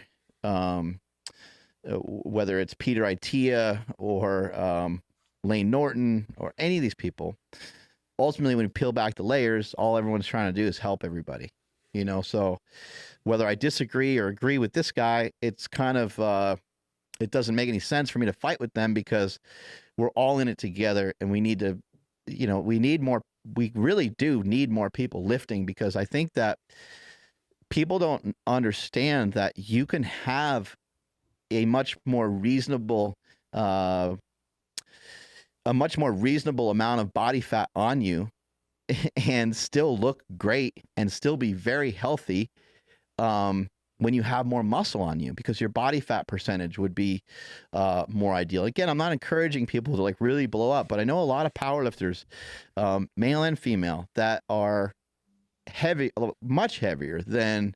whether it's Peter Itea or Lane Norton or any of these people, ultimately when you peel back the layers, all everyone's trying to do is help everybody, you know? So whether I disagree or agree with this guy, it's kind of, it doesn't make any sense for me to fight with them because we're all in it together and we need to, you know, we really do need more people lifting, because I think that people don't understand that you can have a much more reasonable, a much more reasonable amount of body fat on you and still look great and still be very healthy when you have more muscle on you, because your body fat percentage would be more ideal. Again, I'm not encouraging people to like really blow up, but I know a lot of powerlifters, male and female, that are heavy, much heavier than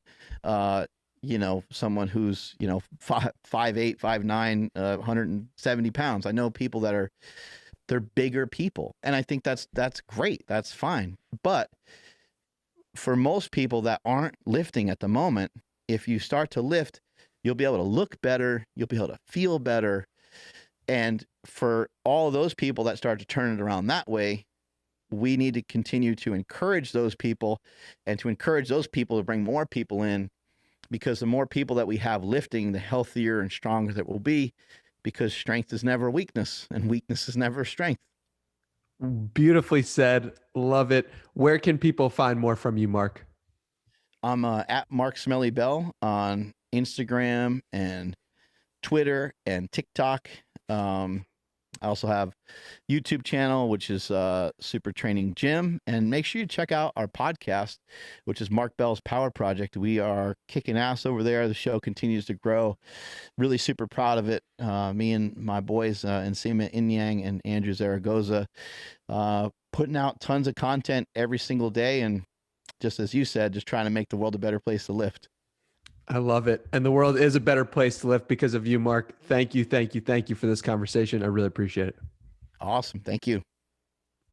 you know, someone who's, you know, 5'8", 5'9", 170 pounds. I know people that are, they're bigger people, and I think that's great, that's fine. But for most people that aren't lifting at the moment, if you start to lift, you'll be able to look better, you'll be able to feel better. And for all those people that start to turn it around that way, we need to continue to encourage those people and to encourage those people to bring more people in, because the more people that we have lifting, the healthier and stronger that we'll be, because strength is never weakness and weakness is never strength. Beautifully said. Love it. Where can people find more from you, Mark? I'm at Mark Smelly Bell on Instagram and Twitter and TikTok. I also have YouTube channel, which is Super Training Gym. And make sure you check out our podcast, which is Mark Bell's Power Project. We are kicking ass over there. The show continues to grow. Really super proud of it. Me and my boys, Nsima Inyang and Andrew Zaragoza, putting out tons of content every single day. And just as you said, just trying to make the world a better place to lift. I love it. And the world is a better place to live because of you, Mark. Thank you, thank you, thank you for this conversation. I really appreciate it. Awesome. Thank you.